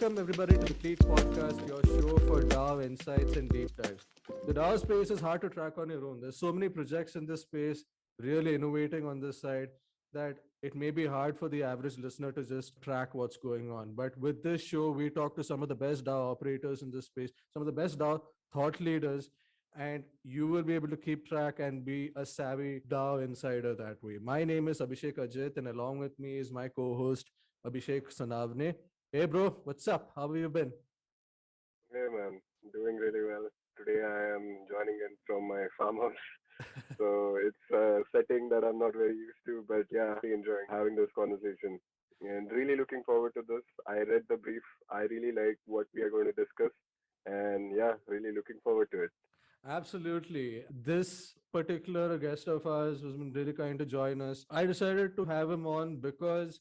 Welcome everybody to the Fleet Podcast, your show for DAO insights and deep dives. The DAO space is hard to track on your own. There's so many projects in this space, really innovating on this side, that it may be hard for the average listener to just track what's going on. But with this show, we talk to some of the best DAO operators in this space, some of the best DAO thought leaders, and you will be able to keep track and be a savvy DAO insider that way. My name is Abhishek Ajit, and along with me is my co-host Abhishek Sanavne. Hey bro, what's up? How have you been? Hey man, doing really well. Today I am joining in from my farmhouse. So it's a setting that I'm not very used to, but yeah, really enjoying having this conversation and really looking forward to this. I read the brief. I really like what we are going to discuss, and yeah, really looking forward to it. Absolutely. This particular guest of ours has been really kind to join us. I decided to have him on because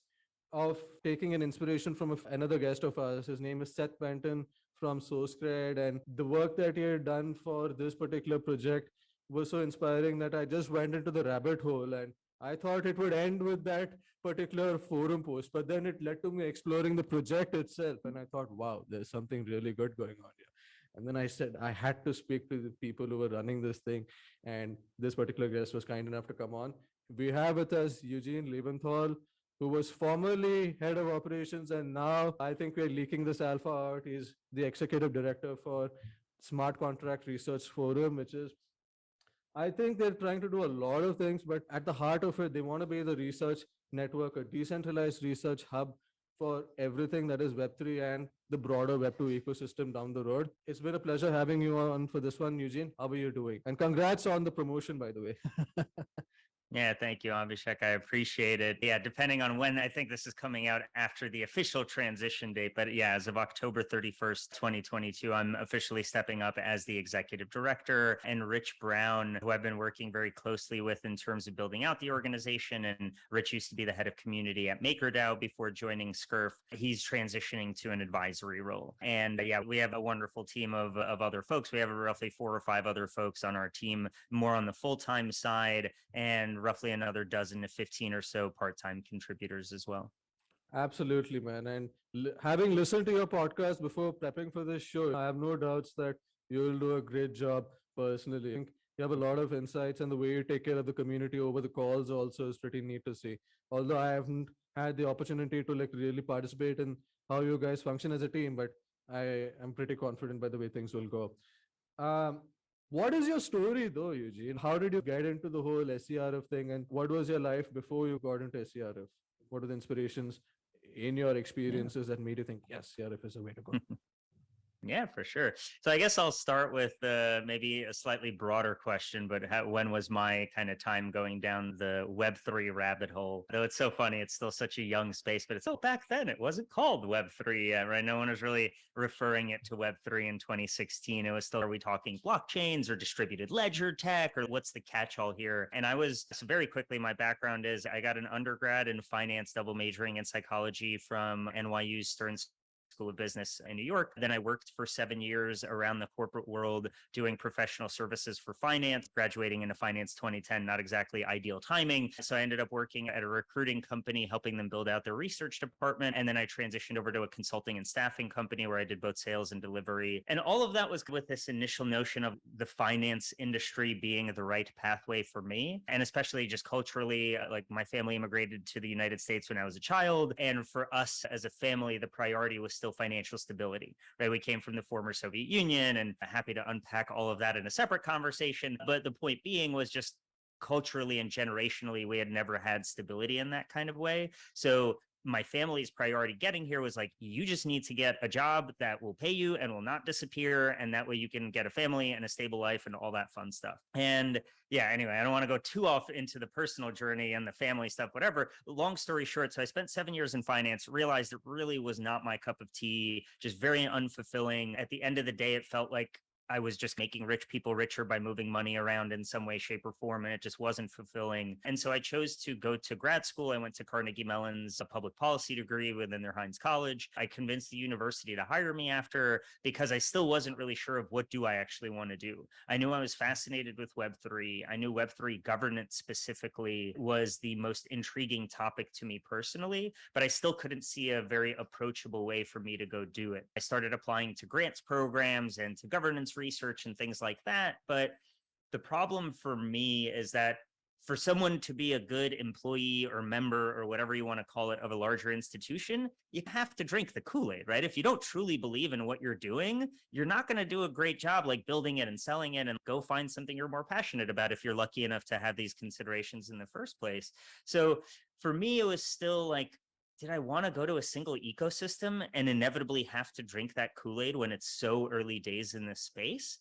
of taking an inspiration from another guest of ours. His name is Seth Benton from SourceCred, and the work that he had done for this particular project was so inspiring that I just went into the rabbit hole, and I thought it would end with that particular forum post, but then it led to me exploring the project itself, and I thought, wow, there's something really good going on here. And then I said I had to speak to the people who were running this thing, and this particular guest was kind enough to come on. We have with us Eugene Leventhal, who was formerly head of operations, and now I think we're leaking this alpha out. He's the executive director for Smart Contract Research Forum, which is, I think they're trying to do a lot of things, but at the heart of it, they want to be the research network, a decentralized research hub for everything that is Web3 and the broader Web2 ecosystem down the road. It's been a pleasure having you on for this one, Eugene. How are you doing? And congrats on the promotion, by the way. Yeah, thank you, Abhishek. I appreciate it. Yeah, depending on when I think this is coming out after the official transition date. But yeah, as of October 31st, 2022, I'm officially stepping up as the executive director. And Rich Brown, who I've been working very closely with in terms of building out the organization. And Rich used to be the head of community at MakerDAO before joining SCRF. He's transitioning to an advisory role. And yeah, we have a wonderful team of other folks. We have roughly 4 or 5 other folks on our team, more on the full-time side, and roughly another dozen to 15 or so part-time contributors as well. Absolutely, man. And having listened to your podcast before prepping for this show, I have no doubts that you will do a great job personally. I think you have a lot of insights, and the way you take care of the community over the calls also is pretty neat to see. Although I haven't had the opportunity to like really participate in how you guys function as a team, but I am pretty confident by the way things will go. Um, what is your story though, Eugene? How did you get into the whole SCRF thing, and what was your life before you got into SCRF? What are the inspirations in your Yeah. experiences that made you think, yes, CRF is a way to go? Yeah, for sure. So I guess I'll start with maybe a slightly broader question, but when was my kind of time going down the Web3 rabbit hole? Though it's so funny, it's still such a young space, but it's back then it wasn't called Web3 yet, right? No one was really referring it to Web3 in 2016. It was still, are we talking blockchains or distributed ledger tech, or what's the catch-all here? And so very quickly, my background is I got an undergrad in finance, double majoring in psychology from NYU's Stern School of Business in New York. Then I worked for 7 years around the corporate world doing professional services for finance, graduating into finance 2010, not exactly ideal timing. So I ended up working at a recruiting company, helping them build out their research department. And then I transitioned over to a consulting and staffing company where I did both sales and delivery. And all of that was with this initial notion of the finance industry being the right pathway for me. And especially just culturally, like my family immigrated to the United States when I was a child. And for us as a family, the priority was still financial stability, right? We came from the former Soviet Union, and happy to unpack all of that in a separate conversation. But the point being was just culturally and generationally, we had never had stability in that kind of way. So my family's priority getting here was like, you just need to get a job that will pay you and will not disappear. And that way you can get a family and a stable life and all that fun stuff. And yeah, anyway, I don't want to go too off into the personal journey and the family stuff, whatever. Long story short, so I spent 7 years in finance, realized it really was not my cup of tea, just very unfulfilling. At the end of the day, it felt like I was just making rich people richer by moving money around in some way, shape, or form, and it just wasn't fulfilling. And so I chose to go to grad school. I went to Carnegie Mellon's a public policy degree within their Heinz College. I convinced the university to hire me after because I still wasn't really sure of what do I actually want to do. I knew I was fascinated with Web3. I knew Web3 governance specifically was the most intriguing topic to me personally, but I still couldn't see a very approachable way for me to go do it. I started applying to grants programs and to governance research and things like that. But the problem for me is that for someone to be a good employee or member or whatever you want to call it of a larger institution, you have to drink the Kool-Aid, right? If you don't truly believe in what you're doing, you're not going to do a great job like building it and selling it and go find something you're more passionate about if you're lucky enough to have these considerations in the first place. So for me, it was still like, did I want to go to a single ecosystem and inevitably have to drink that Kool-Aid when it's so early days in this space?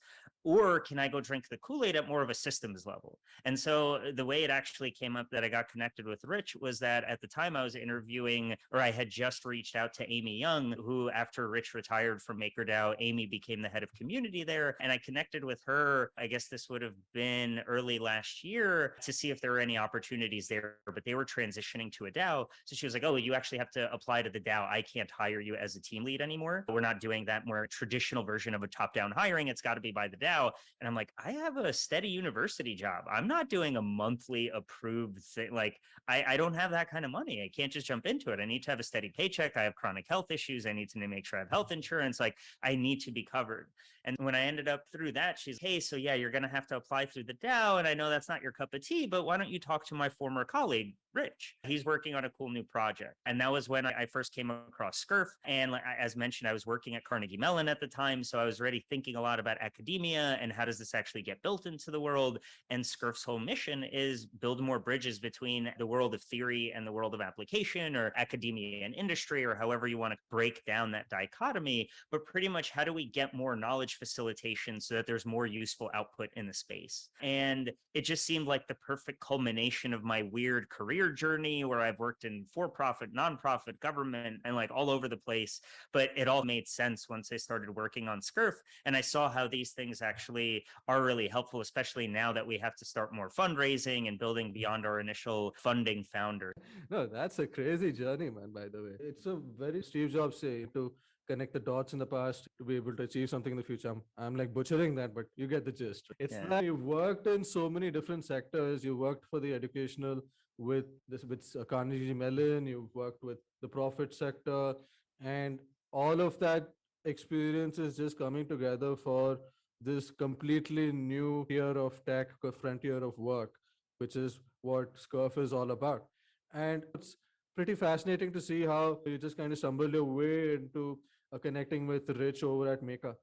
Or can I go drink the Kool-Aid at more of a systems level? And so the way it actually came up that I got connected with Rich was that at the time I was interviewing, or I had just reached out to Amy Young, who after Rich retired from MakerDAO, Amy became the head of community there. And I connected with her, I guess this would have been early last year, to see if there were any opportunities there, but they were transitioning to a DAO. So she was like, oh, you actually have to apply to the DAO. I can't hire you as a team lead anymore. We're not doing that more traditional version of a top-down hiring. It's got to be by the DAO. And I'm like, I have a steady university job. I'm not doing a monthly approved thing. Like, I don't have that kind of money. I can't just jump into it. I need to have a steady paycheck. I have chronic health issues. I need to make sure I have health insurance. Like, I need to be covered. And when I ended up through that, she's, hey, so yeah, you're going to have to apply through the DAO. And I know that's not your cup of tea, but why don't you talk to my former colleague, Rich? He's working on a cool new project. And that was when I first came across SCRF. And as mentioned, I was working at Carnegie Mellon at the time. So I was already thinking a lot about academia and how does this actually get built into the world. And SCRF's whole mission is build more bridges between the world of theory and the world of application, or academia and industry, or however you want to break down that dichotomy. But pretty much, how do we get more knowledge facilitation so that there's more useful output in the space? And it just seemed like the perfect culmination of my weird career journey where I've worked in for-profit, nonprofit, government, and like all over the place. But it all made sense once I started working on SCRF, and I saw how these things actually are really helpful, especially now that we have to start more fundraising and building beyond our initial funding founder. No, that's a crazy journey, man, by the way. It's a very Steve Jobs say to connect the dots in the past to be able to achieve something in the future. I'm like butchering that, but you get the gist. It's that you've worked in so many different sectors. You worked for the educational with Carnegie Mellon, you've worked with the profit sector, and all of that experience is just coming together for this completely new tier of tech, frontier of work, which is what SCRF is all about. And it's pretty fascinating to see how you just kind of stumble your way into connecting with Rich over at Maker.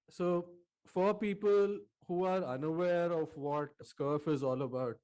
So for people who are unaware of what SCRF is all about,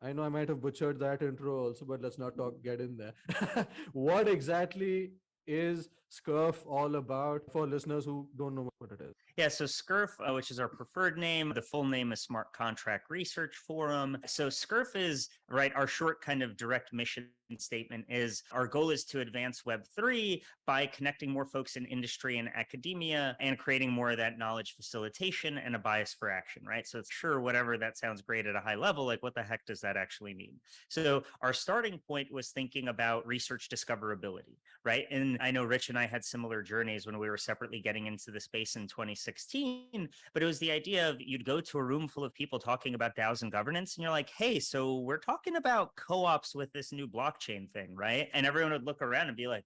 I know I might have butchered that intro also, but let's not get in there. What exactly is SCRF all about for listeners who don't know what it is? Yeah, so SCRF, which is our preferred name, the full name is Smart Contract Research Forum. So SCRF is, right, our short kind of direct mission statement is our goal is to advance Web3 by connecting more folks in industry and academia and creating more of that knowledge facilitation and a bias for action, right? So it's sure, whatever that sounds great at a high level, like what the heck does that actually mean? So our starting point was thinking about research discoverability, right? And I know Rich and I had similar journeys when we were separately getting into the space in 2016, but it was the idea of you'd go to a room full of people talking about DAOs and governance, and you're like, hey, so we're talking about co-ops with this new blockchain thing, right? And everyone would look around and be like,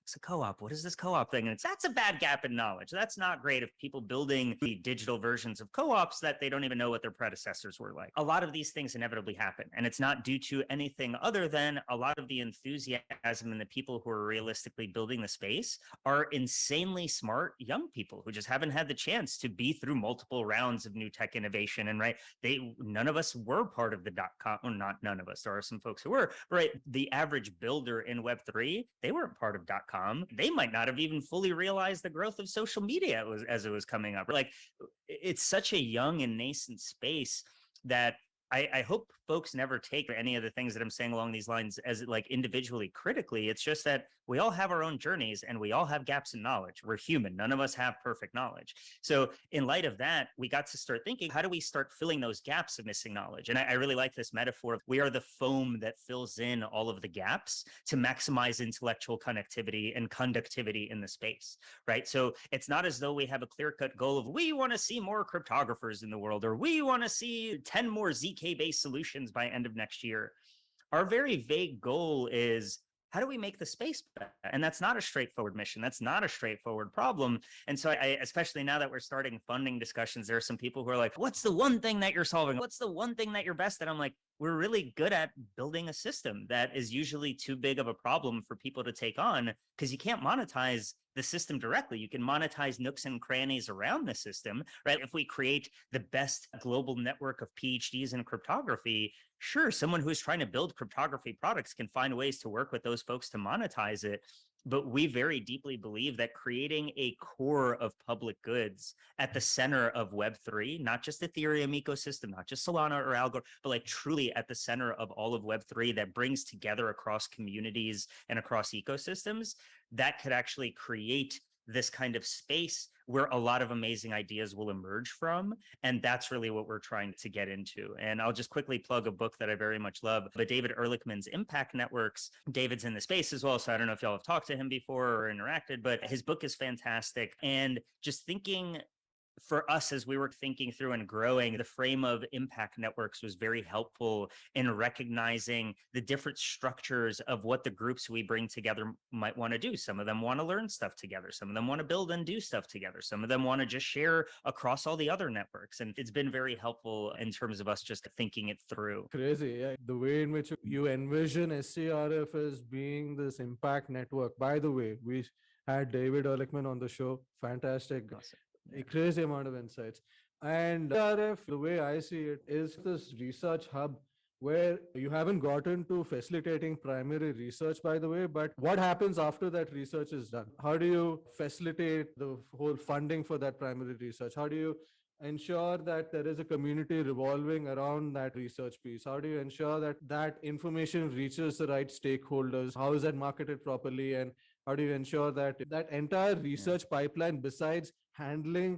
it's a co-op. What is this co-op thing? And that's a bad gap in knowledge. That's not great if people building the digital versions of co-ops that they don't even know what their predecessors were like. A lot of these things inevitably happen. And it's not due to anything other than a lot of the enthusiasm and the people who are realistically building the space are insanely smart young people who just haven't had the chance to be through multiple rounds of new tech innovation. And right, none of us were part of the .com, or not none of us. There are some folks who were, right? The average builder in Web3, they weren't part of .com. They might not have even fully realized the growth of social media as it was coming up. Like, it's such a young and nascent space that I hope folks never take any of the things that I'm saying along these lines as like individually critically. It's just that we all have our own journeys and we all have gaps in knowledge. We're human. None of us have perfect knowledge. So in light of that, we got to start thinking, how do we start filling those gaps of missing knowledge? And I really like this metaphor. We are the foam that fills in all of the gaps to maximize intellectual connectivity and conductivity in the space, right? So it's not as though we have a clear-cut goal of we want to see more cryptographers in the world, or we want to see 10 more ZK-based solutions by end of next year. Our very vague goal is, how do we make the space better? And that's not a straightforward mission. That's not a straightforward problem. And so I, especially now that we're starting funding discussions, there are some people who are like, what's the one thing that you're solving? What's the one thing that you're best at? I'm like, we're really good at building a system that is usually too big of a problem for people to take on, because you can't monetize the system directly. You can monetize nooks and crannies around the system, right? If we create the best global network of PhDs in cryptography, sure, someone who's trying to build cryptography products can find ways to work with those folks to monetize it. But we very deeply believe that creating a core of public goods at the center of Web3, not just Ethereum ecosystem, not just Solana or Algorand, but like truly at the center of all of Web3 that brings together across communities and across ecosystems, that could actually create this kind of space where a lot of amazing ideas will emerge from. And that's really what we're trying to get into. And I'll just quickly plug a book that I very much love, but David Ehrlichman's Impact Networks. David's in the space as well, so I don't know if y'all have talked to him before or interacted, but his book is fantastic. And just thinking for us, as we were thinking through and growing, the frame of impact networks was very helpful in recognizing the different structures of what the groups we bring together might want to do. Some of them want to learn stuff together. Some of them want to build and do stuff together. Some of them want to just share across all the other networks. And it's been very helpful in terms of us just thinking it through. Crazy. Yeah. The way in which you envision SCRF as being this impact network. By the way, we had David Ehrlichman on the show. Fantastic. Awesome. A crazy amount of insights. And SCRF, the way I see it, is this research hub where you haven't gotten to facilitating primary research, by the way, but what happens after that research is done? How do you facilitate the whole funding for that primary research? How do you ensure that there is a community revolving around that research piece? How do you ensure that that information reaches the right stakeholders? How is that marketed properly? And how do you ensure that that entire research pipeline, besides handling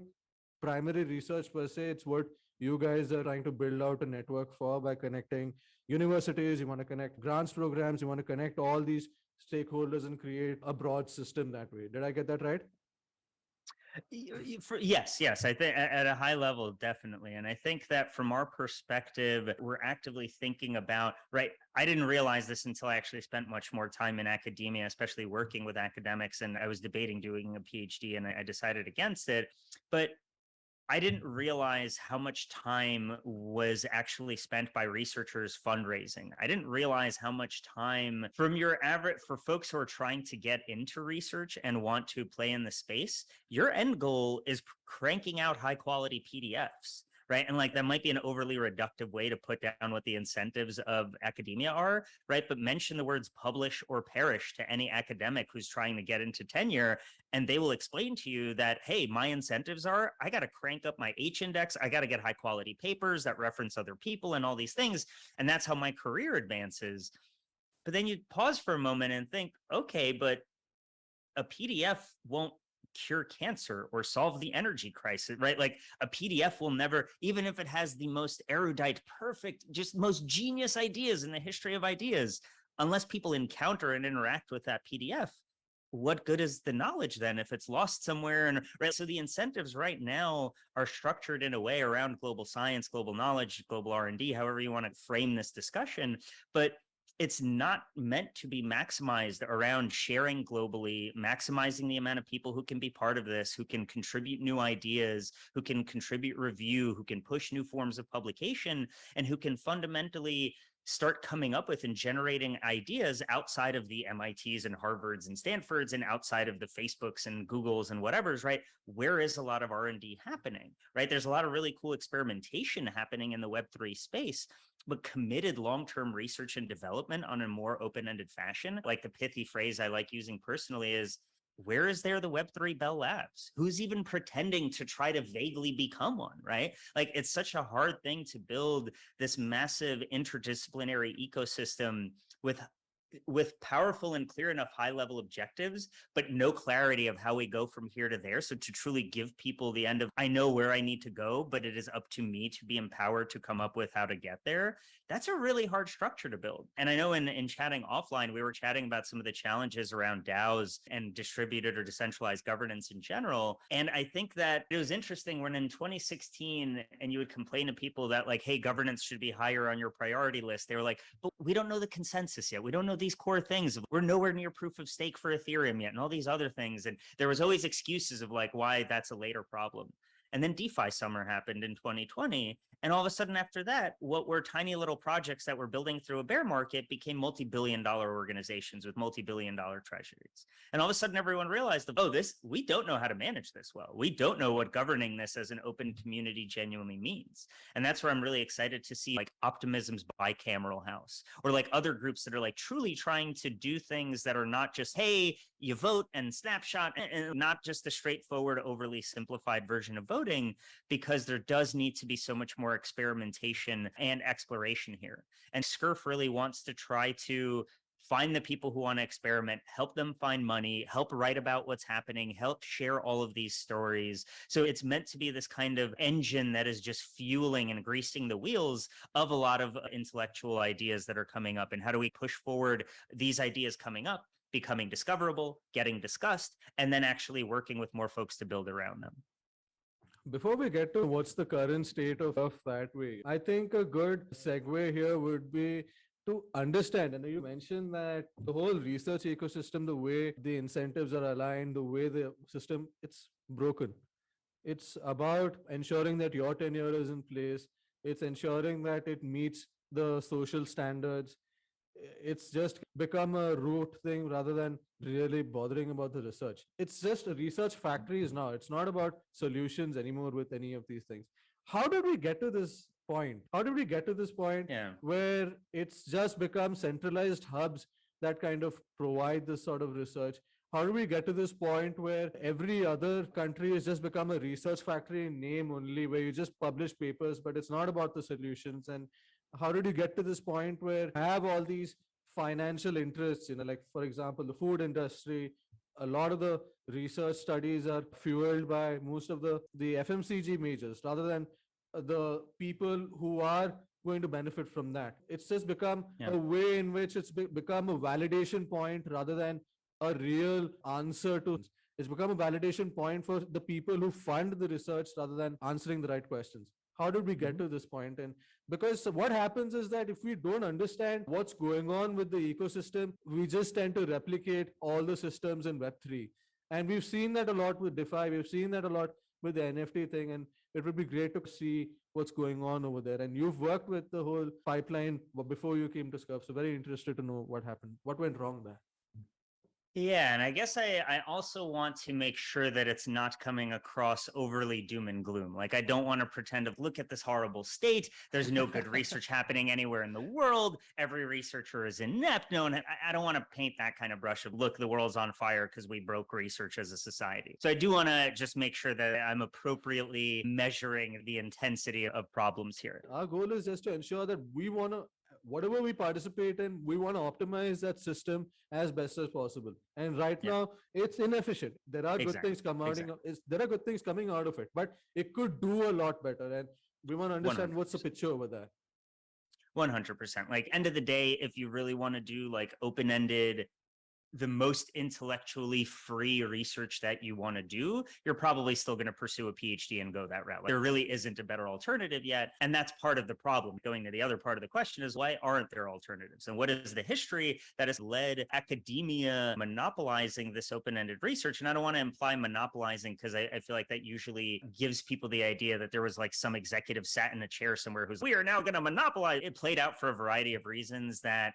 primary research per se, it's what you guys are trying to build out a network for by connecting universities, you want to connect grants programs, you want to connect all these stakeholders and create a broad system that way. Did I get that right? Yes. I think at a high level, definitely. And I think that from our perspective, we're actively thinking about, right, I didn't realize this until I actually spent much more time in academia, especially working with academics. And I was debating doing a PhD and I decided against it. But I didn't realize how much time was actually spent by researchers fundraising. I didn't realize how much time from your average, for folks who are trying to get into research and want to play in the space, your end goal is cranking out high quality PDFs. Right. And like that might be an overly reductive way to put down what the incentives of academia are. Right. But mention the words publish or perish to any academic who's trying to get into tenure, and they will explain to you that, hey, my incentives are I got to crank up my H index. I got to get high quality papers that reference other people and all these things. And that's how my career advances. But then you pause for a moment and think, OK, but a PDF won't cure cancer or solve the energy crisis, right? Like a PDF will never, even if it has the most erudite, perfect, just most genius ideas in the history of ideas, unless people encounter and interact with that PDF, what good is the knowledge then if it's lost somewhere? And right, so the incentives right now are structured in a way around global science, global knowledge, global R&D, however you want to frame this discussion, but it's not meant to be maximized around sharing globally, maximizing the amount of people who can be part of this, who can contribute new ideas, who can contribute review, who can push new forms of publication, and who can fundamentally start coming up with and generating ideas outside of the MITs and Harvards and Stanfords and outside of the Facebooks and Googles and whatever's, right? Where is a lot of R&D happening, right? There's a lot of really cool experimentation happening in the Web3 space, but committed long-term research and development on a more open-ended fashion. Like the pithy phrase I like using personally is, where is there the Web3 Bell Labs? Who's even pretending to try to vaguely become one, right? Like, it's such a hard thing to build this massive interdisciplinary ecosystem with powerful and clear enough high level objectives, but no clarity of how we go from here to there. So to truly give people the end of, I know where I need to go, but it is up to me to be empowered to come up with how to get there. That's a really hard structure to build. And I know in chatting offline, we were chatting about some of the challenges around DAOs and distributed or decentralized governance in general. And I think that it was interesting when in 2016, and you would complain to people that like, hey, governance should be higher on your priority list. They were like, but we don't know the consensus yet. We don't know these core things. We're nowhere near proof of stake for Ethereum yet, and all these other things. And there was always excuses of like why that's a later problem. And then DeFi summer happened in 2020. And all of a sudden after that, what were tiny little projects that were building through a bear market became multi-billion-dollar organizations with multi-billion-dollar treasuries. And all of a sudden everyone realized, oh, we don't know how to manage this well. We don't know what governing this as an open community genuinely means. And that's where I'm really excited to see like Optimism's bicameral house, or like other groups that are like truly trying to do things that are not just, hey, you vote and snapshot, and not just a straightforward, overly simplified version of voting, because there does need to be so much more experimentation and exploration here. And SCRF really wants to try to find the people who want to experiment, help them find money, help write about what's happening, help share all of these stories. So it's meant to be this kind of engine that is just fueling and greasing the wheels of a lot of intellectual ideas that are coming up. And how do we push forward these ideas coming up, becoming discoverable, getting discussed, and then actually working with more folks to build around them? Before we get to what's the current state of that way, I think a good segue here would be to understand. And you mentioned that the whole research ecosystem, the way the incentives are aligned, the way the system, it's broken. It's about ensuring that your tenure is in place. It's ensuring that it meets the social standards. It's just become a rote thing rather than really bothering about the research. It's just a research factories now. It's not about solutions anymore with any of these things. How did we get to this point? How did we get to this point where it's just become centralized hubs that kind of provide this sort of research? How do we get to this point where every other country has just become a research factory in name only, where you just publish papers, but it's not about the solutions? And how did you get to this point where you have all these financial interests, like, for example, the food industry? A lot of the research studies are fueled by most of the FMCG majors rather than the people who are going to benefit from that. It's just become a way in which it's become a validation point rather than a real answer to. It's become a validation point for the people who fund the research rather than answering the right questions. How did we get to this point? And because what happens is that if we don't understand what's going on with the ecosystem, we just tend to replicate all the systems in Web3. And we've seen that a lot with DeFi. We've seen that a lot with the NFT thing. And it would be great to see what's going on over there. And you've worked with the whole pipeline before you came to SCRF. So very interested to know what happened. What went wrong there? Yeah, and I guess I also want to make sure that it's not coming across overly doom and gloom. Like, I don't want to pretend to look at this horrible state. There's no good research happening anywhere in the world. Every researcher is inept. No, and I don't want to paint that kind of brush of, look, the world's on fire because we broke research as a society. So I do want to just make sure that I'm appropriately measuring the intensity of problems here. Our goal is just to ensure that we want to, whatever we participate in, we want to optimize that system as best as possible. And right now, it's inefficient. There are good things there are good things coming out of it, but it could do a lot better. And we want to understand 100%. What's the picture over there. 100%. Like, end of the day, if you really want to do like open-ended, the most intellectually free research that you want to do, you're probably still going to pursue a PhD and go that route. Like, there really isn't a better alternative yet. And that's part of the problem. Going to the other part of the question is, why aren't there alternatives? And what is the history that has led academia monopolizing this open-ended research? And I don't want to imply monopolizing, because I feel like that usually gives people the idea that there was like some executive sat in a chair somewhere who's, we are now going to monopolize. It played out for a variety of reasons that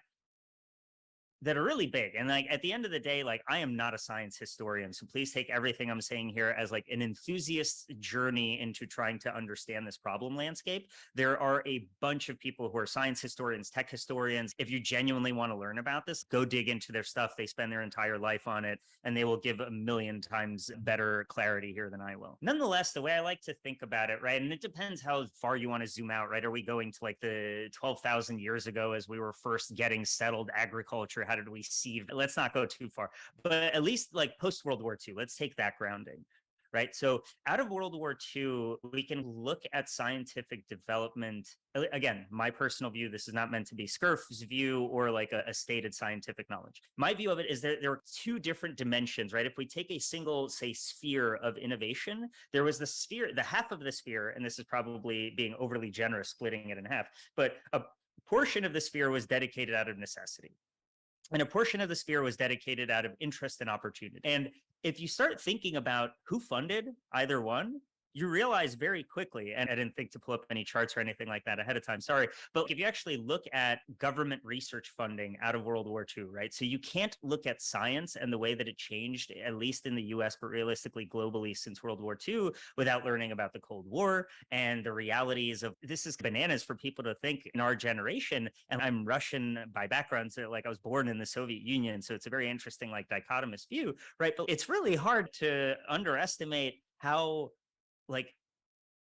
that are really big. And like at the end of the day, like I am not a science historian. So please take everything I'm saying here as like an enthusiast journey into trying to understand this problem landscape. There are a bunch of people who are science historians, tech historians. If you genuinely want to learn about this, go dig into their stuff. They spend their entire life on it, and they will give a million times better clarity here than I will. Nonetheless, the way I like to think about it, right, and it depends how far you want to zoom out, right? Are we going to like the 12,000 years ago as we were first getting settled agriculture? How did we seed? Let's not go too far, but at least like post World War II, let's take that grounding, right? So out of World War II, we can look at scientific development. Again, my personal view, this is not meant to be SCRF's view or like a stated scientific knowledge. My view of it is that there are two different dimensions, right? If we take a single, say, sphere of innovation, there was the sphere, the half of the sphere, and this is probably being overly generous, splitting it in half, but a portion of the sphere was dedicated out of necessity. And a portion of the sphere was dedicated out of interest and opportunity. And if you start thinking about who funded either one, you realize very quickly, and I didn't think to pull up any charts or anything like that ahead of time, sorry, but if you actually look at government research funding out of World War II, right? So you can't look at science and the way that it changed, at least in the US, but realistically globally since World War II, without learning about the Cold War and the realities of this is bananas for people to think in our generation. And I'm Russian by background, so like I was born in the Soviet Union. So it's a very interesting, like dichotomous view, right? But it's really hard to underestimate how like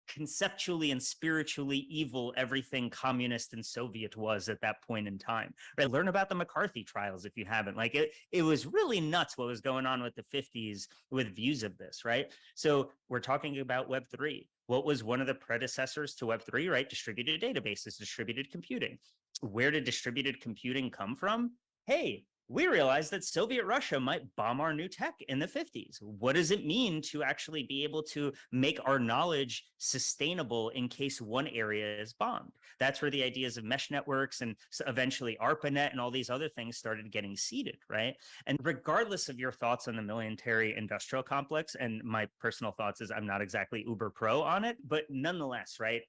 conceptually and spiritually evil everything communist and Soviet was at that point in time, right? Learn about the McCarthy trials if you haven't. Like it was really nuts what was going on with the 50s with views of this, right? So we're talking about Web3. What was one of the predecessors to Web3, right? Distributed databases, distributed computing. Where did distributed computing come from? Hey, we realized that Soviet Russia might bomb our new tech in the 50s. What does it mean to actually be able to make our knowledge sustainable in case one area is bombed? That's where the ideas of mesh networks and eventually ARPANET and all these other things started getting seeded, right? And regardless of your thoughts on the military industrial complex, and my personal thoughts is I'm not exactly uber pro on it, but nonetheless, right?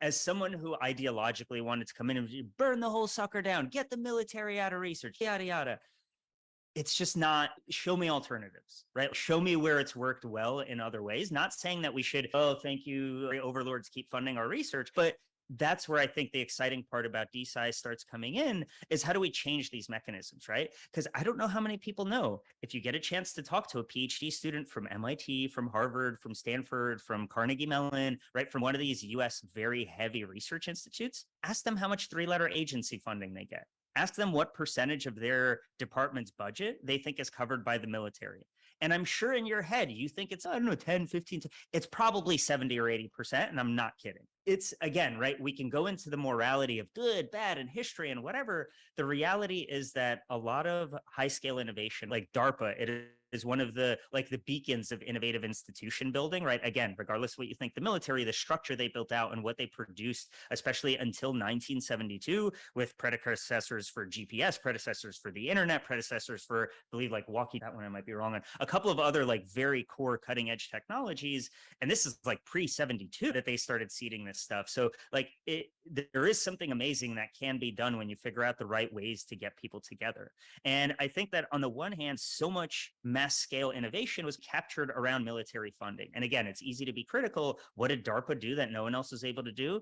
As someone who ideologically wanted to come in and burn the whole sucker down, get the military out of research, yada, yada. It's just not, show me alternatives, right? Show me where it's worked well in other ways. Not saying that we should, oh, thank you, overlords, keep funding our research, but that's where I think the exciting part about DSci starts coming in is how do we change these mechanisms, right? Because I don't know how many people know, if you get a chance to talk to a PhD student from MIT, from Harvard, from Stanford, from Carnegie Mellon, right, from one of these US very heavy research institutes, ask them how much three-letter agency funding they get. Ask them what percentage of their department's budget they think is covered by the military. And I'm sure in your head, you think it's, I don't know, 10, 15, it's probably 70 or 80%. And I'm not kidding. It's, again, right, we can go into the morality of good, bad, and history and whatever. The reality is that a lot of high scale innovation, like DARPA, it is one of the like the beacons of innovative institution building, right? Again, regardless of what you think, the military, the structure they built out and what they produced, especially until 1972, with predecessors for GPS, predecessors for the internet, predecessors for, I believe, like walkie, that one I might be wrong on, a couple of other like very core cutting edge technologies. And this is like pre-72 that they started seeding this stuff. So like there is something amazing that can be done when you figure out the right ways to get people together. And I think that on the one hand, so much mass scale innovation was captured around military funding. And again, it's easy to be critical. What did DARPA do that no one else was able to do?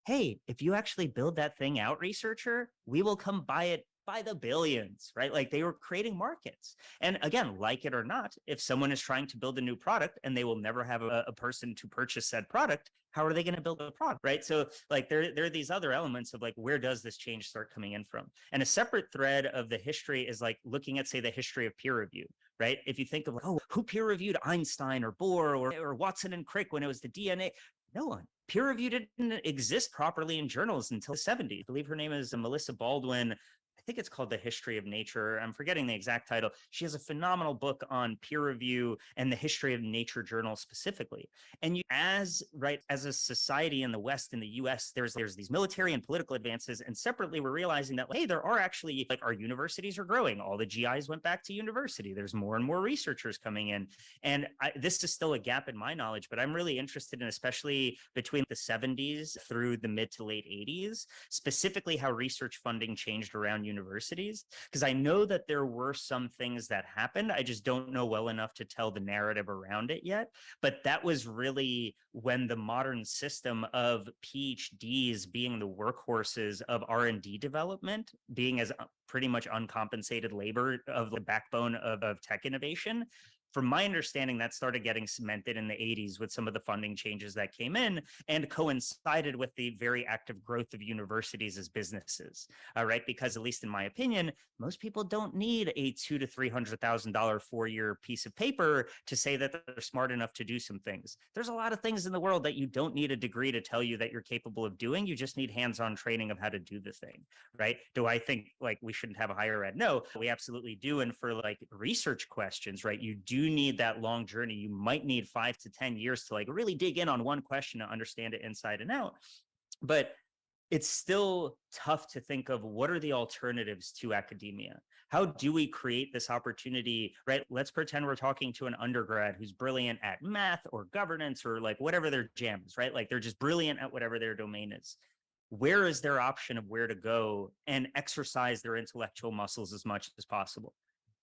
Hey, if you actually build that thing out, researcher, we will come buy it by the billions, right? Like they were creating markets. And again, like it or not, if someone is trying to build a new product and they will never have a person to purchase said product, how are they going to build a product, right? So like there are these other elements of like, where does this change start coming in from? And a separate thread of the history is like looking at, say, the history of peer review, right? If you think of like, oh, who peer reviewed Einstein or Bohr or Watson and Crick when it was the DNA? No one. Peer review didn't exist properly in journals until the 70s. I believe her name is Melissa Baldwin. I think it's called The History of Nature. I'm forgetting the exact title. She has a phenomenal book on peer review and the history of nature journals specifically. And you, as a society in the West, in the US, there's these military and political advances. And separately, we're realizing that, hey, there are actually, like, our universities are growing. All the GIs went back to university. There's more and more researchers coming in. And this is still a gap in my knowledge, but I'm really interested in, especially between the 70s through the mid to late 80s, specifically how research funding changed around universities universities, because I know that there were some things that happened. I just don't know well enough to tell the narrative around it yet. But that was really when the modern system of PhDs being the workhorses of R&D development, being as pretty much uncompensated labor of the backbone of tech innovation. From my understanding, that started getting cemented in the 80s with some of the funding changes that came in and coincided with the very active growth of universities as businesses, right? Because at least in my opinion, most people don't need a $200,000 to $300,000 four-year piece of paper to say that they're smart enough to do some things. There's a lot of things in the world that you don't need a degree to tell you that you're capable of doing. You just need hands-on training of how to do the thing, right? Do I think like we shouldn't have a higher ed? No, we absolutely do. And for like research questions, right, you do need that long journey. You might need 5 to 10 years to like really dig in on one question to understand it inside and out. But it's still tough to think of what are the alternatives to academia. How do we create this opportunity, right? Let's pretend we're talking to an undergrad who's brilliant at math or governance or like whatever their jam is, right? Like they're just brilliant at whatever their domain is. Where is their option of where to go and exercise their intellectual muscles as much as possible?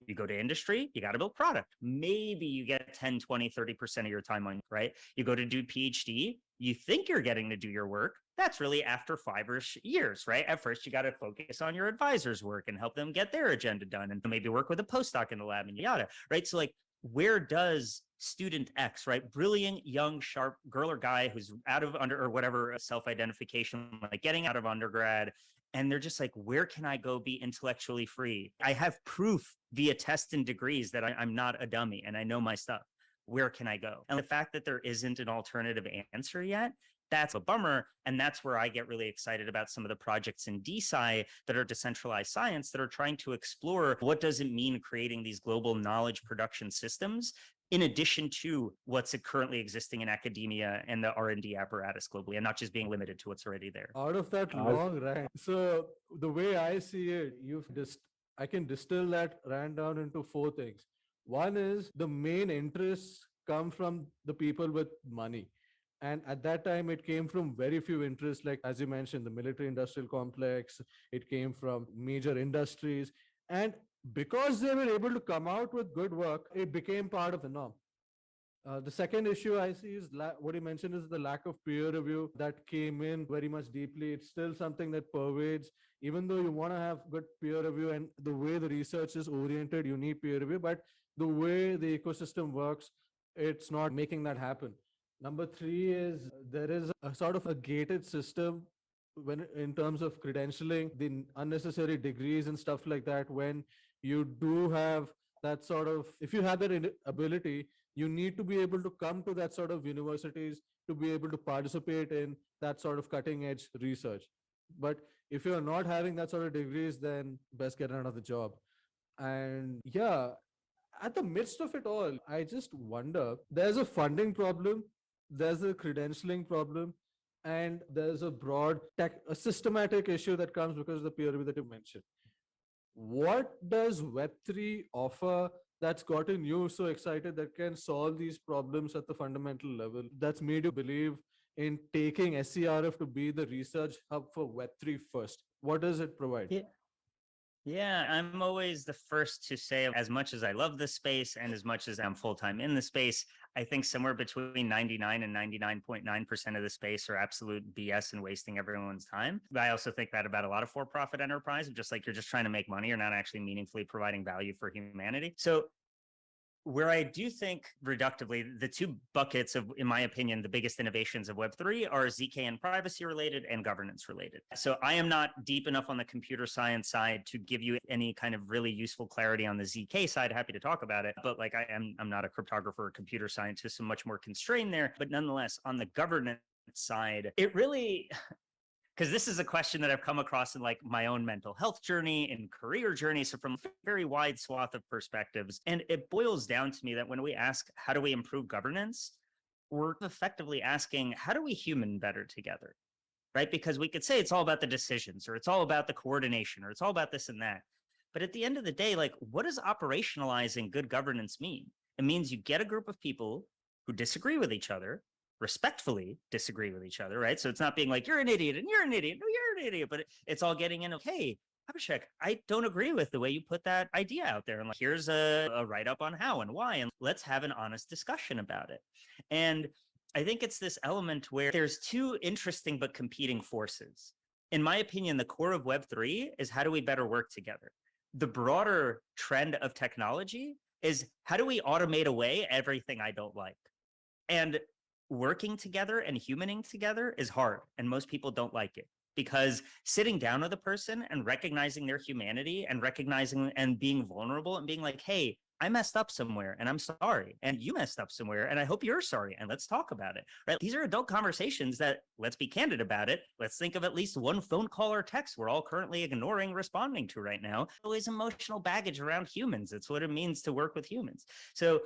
You go to industry, you got to build product. Maybe you get 10, 20, 30% of your time on, right? You go to do PhD, you think you're getting to do your work. That's really after 5-ish years, right? At first, you got to focus on your advisor's work and help them get their agenda done and maybe work with a postdoc in the lab and yada, right? So like, where does student X, right? Brilliant, young, sharp girl or guy who's out of or whatever self-identification, like getting out of undergrad, and they're just like, where can I go be intellectually free? I have proof via tests and degrees that I'm not a dummy and I know my stuff. Where can I go? And the fact that there isn't an alternative answer yet, that's a bummer. And that's where I get really excited about some of the projects in DeSci that are decentralized science that are trying to explore what does it mean creating these global knowledge production systems in addition to what's currently existing in academia and the R&D apparatus globally, and not just being limited to what's already there. Out of that long rant, so the way I see it, I can distill that rant down into 4 things. One is the main interests come from the people with money. And at that time, it came from very few interests, like, as you mentioned, the military industrial complex. It came from major industries. And because they were able to come out with good work, it became part of the norm. The second issue I see is what you mentioned is the lack of peer review that came in very much deeply. It's still something that pervades, even though you want to have good peer review and the way the research is oriented, you need peer review, but the way the ecosystem works, it's not making that happen. Number 3 is there is a sort of a gated system when in terms of credentialing, the unnecessary degrees and stuff like that. When you do have that sort of, if you have that ability, you need to be able to come to that sort of universities to be able to participate in that sort of cutting edge research. But if you're not having that sort of degrees, then best get another job. And yeah, at the midst of it all, I just wonder, there's a funding problem, there's a credentialing problem, and there's a broad a systematic issue that comes because of the peer review that you mentioned. What does Web3 offer that's gotten you so excited that can solve these problems at the fundamental level, that's made you believe in taking SCRF to be the research hub for Web3 first? What does it provide? Yeah, I'm always the first to say, as much as I love this space and as much as I'm full-time in the space, I think somewhere between 99 and 99.9% of the space are absolute BS and wasting everyone's time. But I also think that about a lot of for-profit enterprise, just like you're just trying to make money, you're not actually meaningfully providing value for humanity. So where I do think reductively, the 2 buckets of, in my opinion, the biggest innovations of Web3 are ZK and privacy related and governance related. So I am not deep enough on the computer science side to give you any kind of really useful clarity on the ZK side. Happy to talk about it, but like I'm not a cryptographer or computer scientist, so much more constrained there. But nonetheless, on the governance side, it really, because this is a question that I've come across in like my own mental health journey and career journey. So from a very wide swath of perspectives. And it boils down to me that when we ask, how do we improve governance? We're effectively asking, how do we human better together? Right? Because we could say it's all about the decisions, or it's all about the coordination, or it's all about this and that. But at the end of the day, like, what does operationalizing good governance mean? It means you get a group of people who disagree with each other, respectfully disagree with each other, right? So it's not being like, you're an idiot and you're an idiot, no, you're an idiot, but it's all getting in, okay, Abhishek, I don't agree with the way you put that idea out there. And like, here's a write-up on how and why, and let's have an honest discussion about it. And I think it's this element where there's two interesting but competing forces. In my opinion, the core of Web3 is how do we better work together? The broader trend of technology is how do we automate away everything I don't like? And working together and humaning together is hard, and most people don't like it because sitting down with a person and recognizing their humanity and recognizing and being vulnerable and being like, hey, I messed up somewhere and I'm sorry. And you messed up somewhere and I hope you're sorry. And let's talk about it. Right. These are adult conversations that, let's be candid about it. Let's think of at least one phone call or text we're all currently ignoring responding to right now. Always emotional baggage around humans. It's what it means to work with humans. So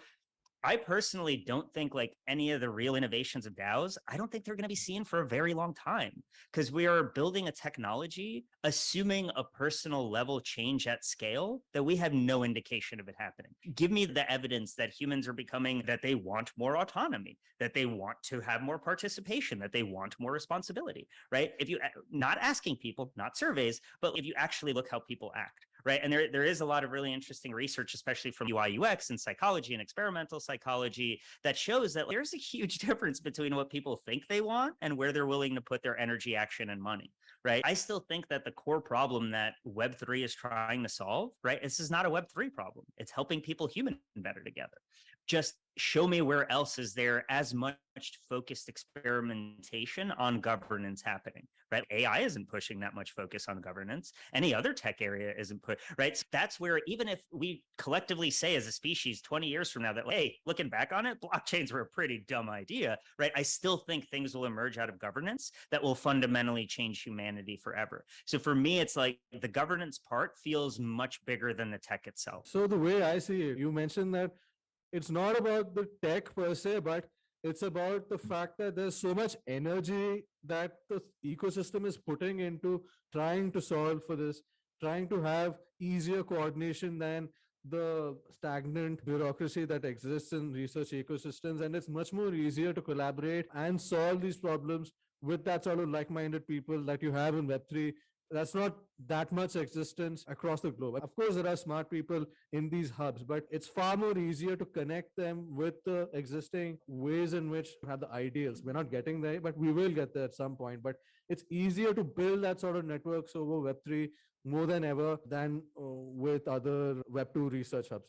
I personally don't think like any of the real innovations of DAOs, I don't think they're going to be seen for a very long time because we are building a technology, assuming a personal level change at scale that we have no indication of it happening. Give me the evidence that humans are becoming, that they want more autonomy, that they want to have more participation, that they want more responsibility, right? If you, not asking people, not surveys, but if you actually look how people act. Right. And there is a lot of really interesting research, especially from UI UX and psychology and experimental psychology, that shows that there's a huge difference between what people think they want and where they're willing to put their energy, action, and money. Right. I still think that the core problem that Web3 is trying to solve, right, this is not a Web3 problem. It's helping people human better together. Just show me where else is there as much focused experimentation on governance happening, right? AI isn't pushing that much focus on governance. Any other tech area isn't put, right? So that's where even if we collectively say as a species 20 years from now that, hey, looking back on it, blockchains were a pretty dumb idea, right? I still think things will emerge out of governance that will fundamentally change humanity forever. So for me, it's like the governance part feels much bigger than the tech itself. So the way I see it, you mentioned that it's not about the tech per se, but it's about the fact that there's so much energy that the ecosystem is putting into trying to solve for this, trying to have easier coordination than the stagnant bureaucracy that exists in research ecosystems. And it's much more easier to collaborate and solve these problems with that sort of like-minded people that you have in Web3. That's not that much existence across the globe. Of course, there are smart people in these hubs, but it's far more easier to connect them with the existing ways in which we have the ideals. We're not getting there, but we will get there at some point. But it's easier to build that sort of networks over Web3 more than ever than with other Web2 research hubs.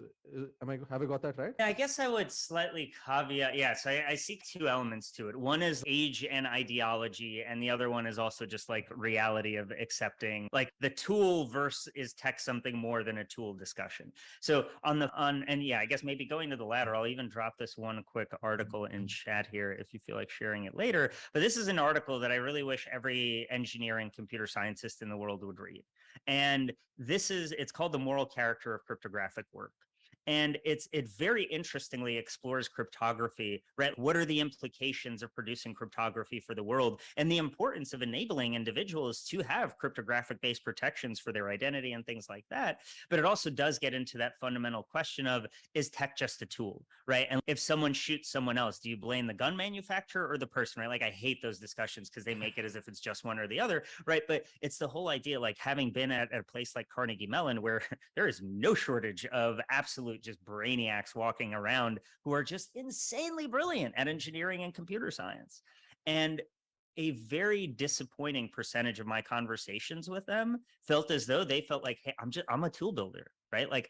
Have I got that right? Yeah, I guess I would slightly caveat. Yes, I see two elements to it. One is age and ideology, and the other one is also just like reality of accepting like the tool versus is tech something more than a tool discussion. So and yeah, I guess maybe going to the latter, I'll even drop this one quick article in chat here if you feel like sharing it later. But this is an article that I really wish every engineering computer scientist in the world would read. And it's called The Moral Character of Cryptographic Work. And it very interestingly explores cryptography, right? What are the implications of producing cryptography for the world and the importance of enabling individuals to have cryptographic-based protections for their identity and things like that. But it also does get into that fundamental question of, is tech just a tool, right? And if someone shoots someone else, do you blame the gun manufacturer or the person, right? Like I hate those discussions because they make it as if it's just one or the other, right? But it's the whole idea, like having been at a place like Carnegie Mellon, where there is no shortage of absolute just brainiacs walking around who are just insanely brilliant at engineering and computer science. And a very disappointing percentage of my conversations with them felt as though they felt like, hey, I'm a tool builder, right? Like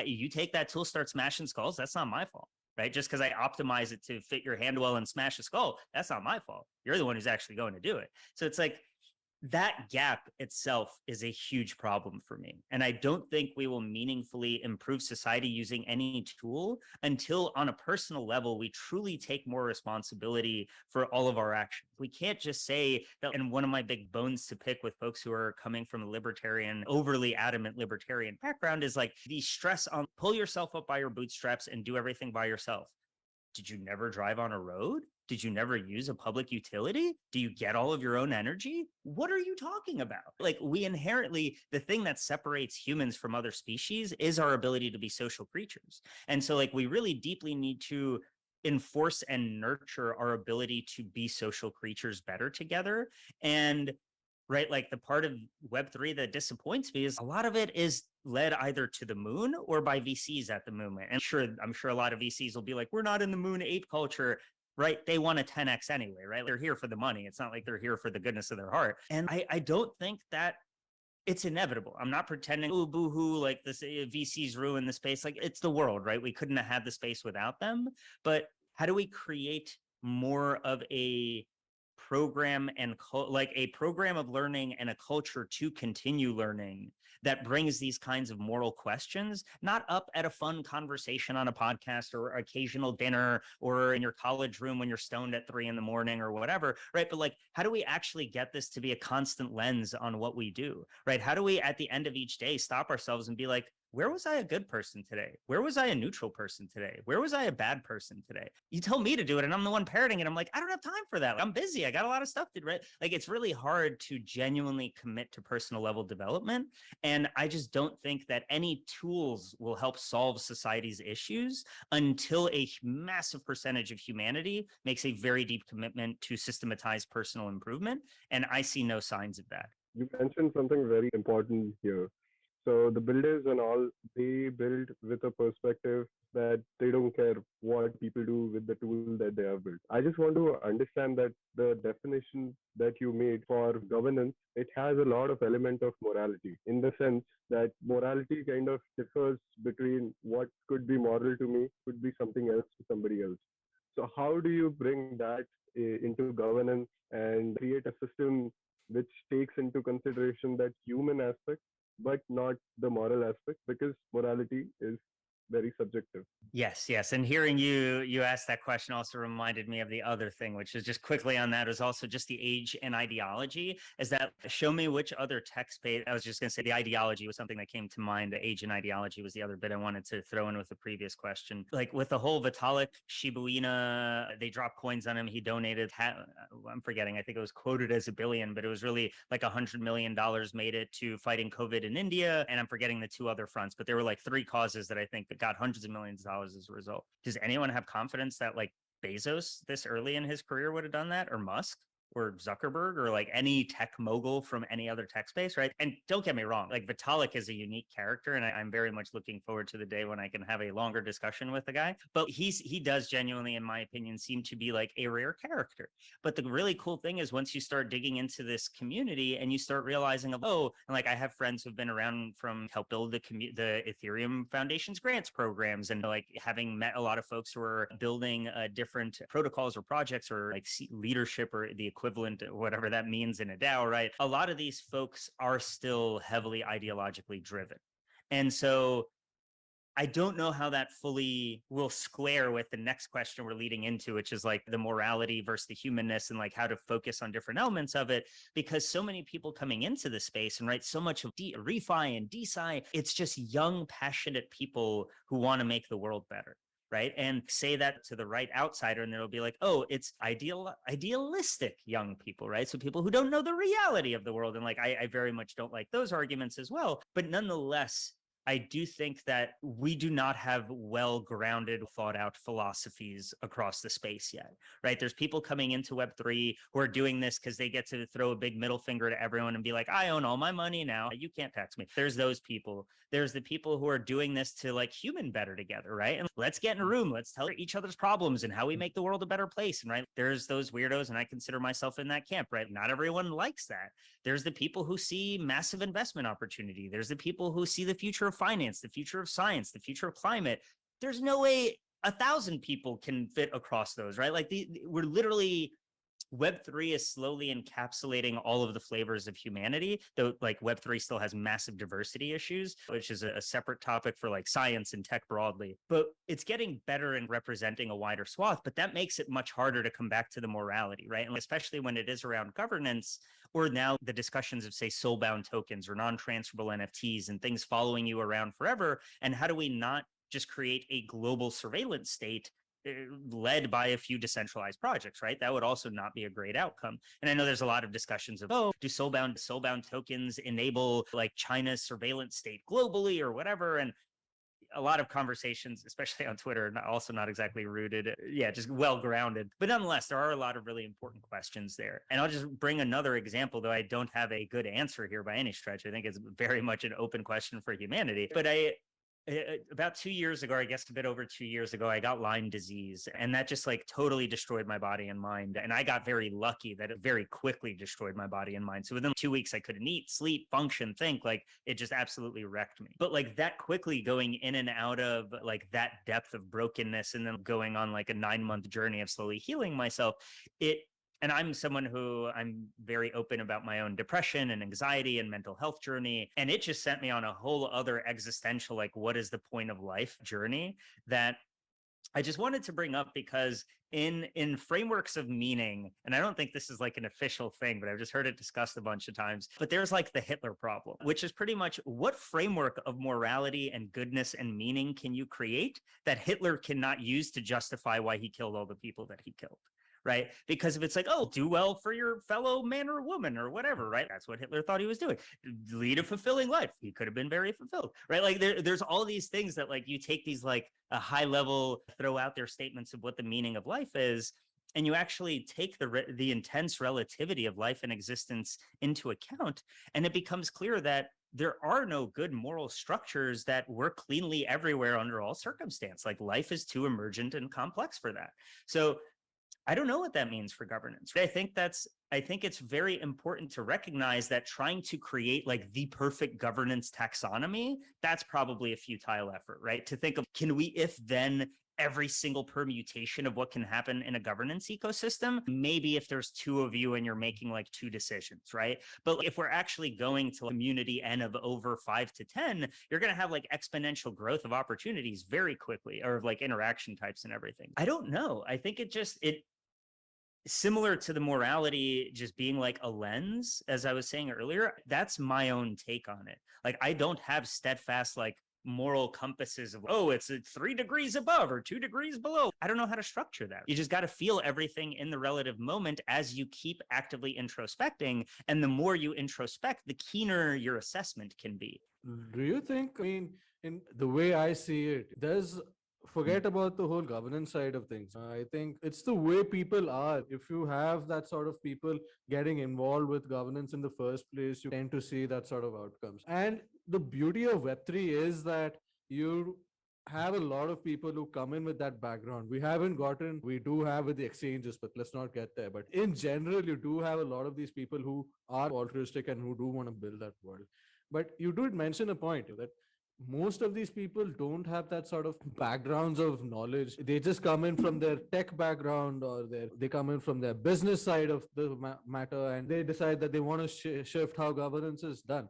you take that tool, start smashing skulls, that's not my fault, right? Just because I optimize it to fit your hand well and smash a skull, that's not my fault. You're the one who's actually going to do it. So it's like, that gap itself is a huge problem for me. And I don't think we will meaningfully improve society using any tool until on a personal level, we truly take more responsibility for all of our actions. We can't just say that, and one of my big bones to pick with folks who are coming from a libertarian, overly adamant libertarian background is like the stress on pull yourself up by your bootstraps and do everything by yourself. Did you never drive on a road? Did you never use a public utility? Do you get all of your own energy? What are you talking about? Like we inherently, the thing that separates humans from other species is our ability to be social creatures. And so like we really deeply need to enforce and nurture our ability to be social creatures better together. And right? Like the part of Web3 that disappoints me is a lot of it is led either to the moon or by VCs at the moment. And I'm sure a lot of VCs will be like, we're not in the moon ape culture, right? They want a 10x anyway, right? They're here for the money. It's not like they're here for the goodness of their heart. And I don't think that it's inevitable. I'm not pretending, oh, boo-hoo, like this VCs ruin the space. Like it's the world, right? We couldn't have had the space without them. But how do we create more of a program and like a program of learning and a culture to continue learning that brings these kinds of moral questions, not up at a fun conversation on a podcast or occasional dinner or in your college room when you're stoned at 3 a.m. or whatever, right? But like, how do we actually get this to be a constant lens on what we do, right? How do we, at the end of each day, stop ourselves and be like, where was I a good person today? Where was I a neutral person today? Where was I a bad person today? You tell me to do it and I'm the one parroting it. I'm like, I don't have time for that. Like, I'm busy. I got a lot of stuff to do, right? Like it's really hard to genuinely commit to personal level development. And I just don't think that any tools will help solve society's issues until a massive percentage of humanity makes a very deep commitment to systematize personal improvement. And I see no signs of that. You mentioned something very important here. So the builders and all, they build with a perspective that they don't care what people do with the tool that they have built. I just want to understand that the definition that you made for governance, it has a lot of element of morality in the sense that morality kind of differs between what could be moral to me could be something else to somebody else. So how do you bring that into governance and create a system which takes into consideration that human aspect but not the moral aspect, because morality is very subjective. Yes. And hearing you ask that question also reminded me of the other thing, which is just quickly on that is also just the age and ideology. Is that show me which other tech space? I was just going to say the ideology was something that came to mind. The age and ideology was the other bit I wanted to throw in with the previous question. Like with the whole Vitalik Shiba Inu, they dropped coins on him. He donated, I'm forgetting, I think it was quoted as $1 billion, but it was really like $100 million made it to fighting COVID in India. And I'm forgetting the 2 other fronts, but there were like 3 causes that I think that got hundreds of millions of dollars as a result. Does anyone have confidence that like Bezos this early in his career would have done that, or Musk or Zuckerberg or like any tech mogul from any other tech space, right? And don't get me wrong, like Vitalik is a unique character, and I'm very much looking forward to the day when I can have a longer discussion with the guy. But he does genuinely, in my opinion, seem to be like a rare character. But the really cool thing is once you start digging into this community and you start realizing, and like I have friends who've been around from help build the Ethereum Foundation's grants programs, and like having met a lot of folks who are building different protocols or projects or like leadership or the equivalent, whatever that means in a DAO, right? A lot of these folks are still heavily ideologically driven. And so I don't know how that fully will square with the next question we're leading into, which is like the morality versus the humanness and like how to focus on different elements of it, because so many people coming into the space and right, so much of refi and DeSci, it's just young, passionate people who want to make the world better. Right. And say that to the right outsider, and they'll be like, oh, it's idealistic young people, right? So people who don't know the reality of the world. And like, I very much don't like those arguments as well. But nonetheless, I do think that we do not have well-grounded, thought-out philosophies across the space yet, right? There's people coming into Web3 who are doing this because they get to throw a big middle finger to everyone and be like, I own all my money now. You can't tax me. There's those people. There's the people who are doing this to like human better together, right? And let's get in a room. Let's tell each other's problems and how we make the world a better place. And right, there's those weirdos, and I consider myself in that camp, right? Not everyone likes that. There's the people who see massive investment opportunity. There's the people who see the future of finance, the future of science, the future of climate. There's no way 1,000 people can fit across those, right? Like we're literally, Web3 is slowly encapsulating all of the flavors of humanity, though like Web3 still has massive diversity issues, which is a separate topic for like science and tech broadly. But it's getting better in representing a wider swath, but that makes it much harder to come back to the morality, right? And especially when it is around governance, or now the discussions of say soul-bound tokens or non-transferable NFTs and things following you around forever. And how do we not just create a global surveillance state led by a few decentralized projects, right? That would also not be a great outcome. And I know there's a lot of discussions of, do soulbound tokens enable like China's surveillance state globally or whatever? And a lot of conversations, especially on Twitter, also not exactly rooted, just well grounded. But nonetheless, there are a lot of really important questions there. And I'll just bring another example, though I don't have a good answer here by any stretch. I think it's very much an open question for humanity. But about 2 years ago, I guess a bit over 2 years ago, I got Lyme disease, and that just like totally destroyed my body and mind. And I got very lucky that it very quickly destroyed my body and mind. So within 2 weeks, I couldn't eat, sleep, function, think. Like it just absolutely wrecked me. But like that quickly going in and out of like that depth of brokenness, and then going on like a 9-month journey of slowly healing myself, and I'm someone who I'm very open about my own depression and anxiety and mental health journey. And it just sent me on a whole other existential, like, what is the point of life journey that I just wanted to bring up, because in frameworks of meaning, and I don't think this is like an official thing, but I've just heard it discussed a bunch of times, but there's like the Hitler problem, which is pretty much what framework of morality and goodness and meaning can you create that Hitler cannot use to justify why he killed all the people that he killed? Right? Because if it's like, oh, do well for your fellow man or woman or whatever, right? That's what Hitler thought he was doing. Lead a fulfilling life. He could have been very fulfilled, right? Like there's all these things that like you take these like a high level, throw out their statements of what the meaning of life is, and you actually take the intense relativity of life and existence into account, and it becomes clear that there are no good moral structures that work cleanly everywhere under all circumstance. Like life is too emergent and complex for that. So I don't know what that means for governance. I think it's very important to recognize that trying to create like the perfect governance taxonomy, that's probably a futile effort, right? To think of, can we if then every single permutation of what can happen in a governance ecosystem? Maybe if there's 2 of you and you're making like 2 decisions, right? But if we're actually going to a community N of over 5 to 10, you're going to have like exponential growth of opportunities very quickly, or like interaction types and everything. I don't know. I think it similar to the morality just being like a lens, as I was saying earlier, that's my own take on it. Like I don't have steadfast like moral compasses of, oh, it's 3 degrees above or 2 degrees below. I don't know how to structure that. You just got to feel everything in the relative moment as you keep actively introspecting. And the more you introspect, the keener your assessment can be. Do you think, I mean, in the way I see it, forget about the whole governance side of things. I think it's the way people are. If you have that sort of people getting involved with governance in the first place, you tend to see that sort of outcomes. And the beauty of Web3 is that you have a lot of people who come in with that background. We do have with the exchanges, but let's not get there. But in general, you do have a lot of these people who are altruistic and who do want to build that world. But you did mention a point that most of these people don't have that sort of backgrounds of knowledge. They just come in from their tech background, or they come in from their business side of the matter, and they decide that they want to shift how governance is done.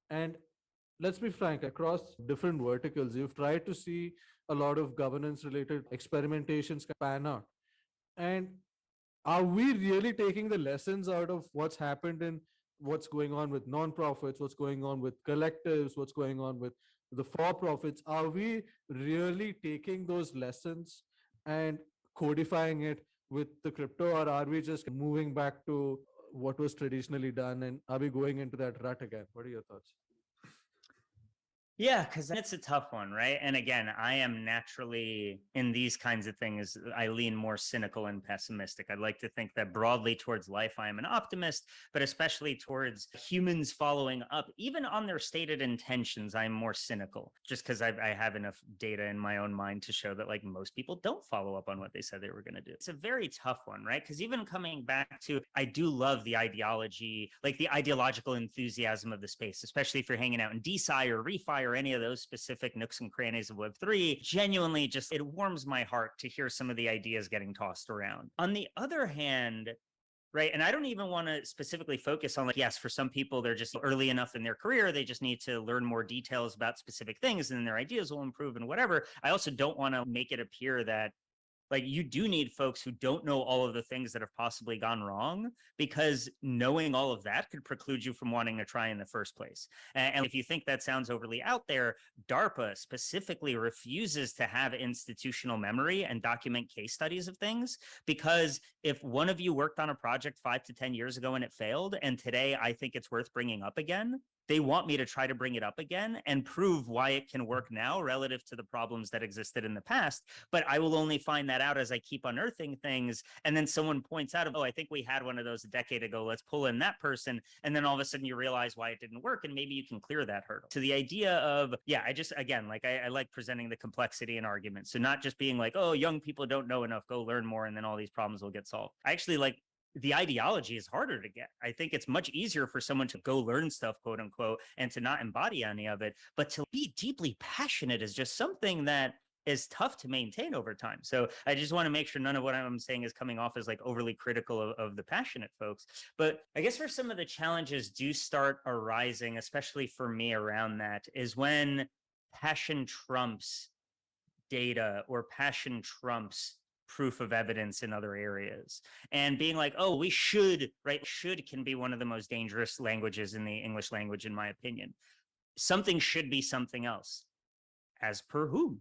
And let's be frank, across different verticals, you've tried to see a lot of governance related experimentations pan out. And are we really taking the lessons out of what's happened in what's going on with nonprofits, what's going on with collectives, what's going on with the for-profits? Are we really taking those lessons and codifying it with the crypto, or are we just moving back to what was traditionally done, and are we going into that rut again? What are your thoughts? Yeah, because it's a tough one, right? And again, I am naturally in these kinds of things, I lean more cynical and pessimistic. I'd like to think that broadly towards life, I am an optimist, but especially towards humans following up, even on their stated intentions, I'm more cynical, just because I have enough data in my own mind to show that like most people don't follow up on what they said they were going to do. It's a very tough one, right? Because even coming back to, I do love the ideology, like the ideological enthusiasm of the space, especially if you're hanging out in DeSci or ReFi or any of those specific nooks and crannies of Web3, genuinely just, it warms my heart to hear some of the ideas getting tossed around. On the other hand, right, and I don't even want to specifically focus on like, yes, for some people, they're just early enough in their career, they just need to learn more details about specific things and their ideas will improve and whatever. I also don't want to make it appear that like you do need folks who don't know all of the things that have possibly gone wrong, because knowing all of that could preclude you from wanting to try in the first place. And if you think that sounds overly out there, DARPA specifically refuses to have institutional memory and document case studies of things, because if one of you worked on a project 5 to 10 years ago and it failed, and today I think it's worth bringing up again, they want me to try to bring it up again and prove why it can work now relative to the problems that existed in the past. But I will only find that out as I keep unearthing things. And then someone points out, oh, I think we had one of those a decade ago. Let's pull in that person. And then all of a sudden you realize why it didn't work. And maybe you can clear that hurdle. So the idea of, yeah, I just, again, like I like presenting the complexity in arguments. So not just being like, oh, young people don't know enough, go learn more, and then all these problems will get solved. I actually like the ideology is harder to get. I think it's much easier for someone to go learn stuff, quote unquote, and to not embody any of it. But to be deeply passionate is just something that is tough to maintain over time. So I just want to make sure none of what I'm saying is coming off as like overly critical of the passionate folks. But I guess where some of the challenges do start arising, especially for me around that, is when passion trumps data or passion trumps proof of evidence in other areas, and being like, oh, we should, right? Should can be one of the most dangerous languages in the English language, in my opinion. Something should be something else. As per whom?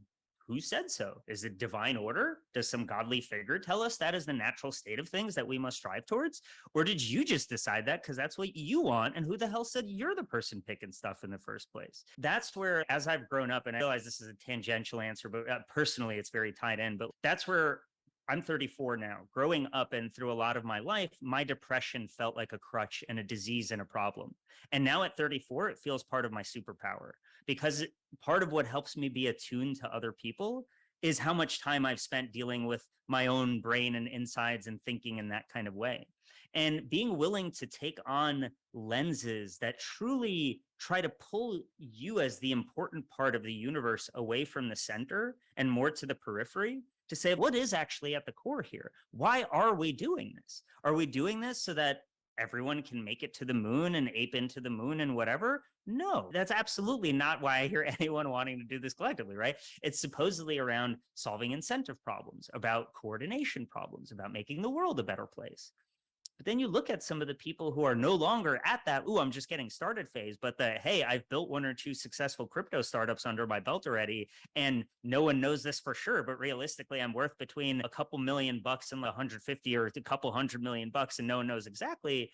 Who said so? Is it divine order? Does some godly figure tell us that is the natural state of things that we must strive towards? Or did you just decide that because that's what you want? And who the hell said you're the person picking stuff in the first place? That's where, as I've grown up, and I realize this is a tangential answer, but personally, it's very tied in. But that's where I'm 34 now. Growing up and through a lot of my life, my depression felt like a crutch and a disease and a problem. And now at 34, it feels part of my superpower, because part of what helps me be attuned to other people is how much time I've spent dealing with my own brain and insides and thinking in that kind of way. And being willing to take on lenses that truly try to pull you as the important part of the universe away from the center and more to the periphery, to say, what is actually at the core here? Why are we doing this? Are we doing this so that everyone can make it to the moon and ape into the moon and whatever? No, that's absolutely not why I hear anyone wanting to do this collectively, right? It's supposedly around solving incentive problems, about coordination problems, about making the world a better place. But then you look at some of the people who are no longer at that, ooh, I'm just getting started phase, but the, hey, I've built one or two successful crypto startups under my belt already, and no one knows this for sure, but realistically, I'm worth between a couple $1,000,000 and 150 or a couple $100,000,000, and no one knows exactly.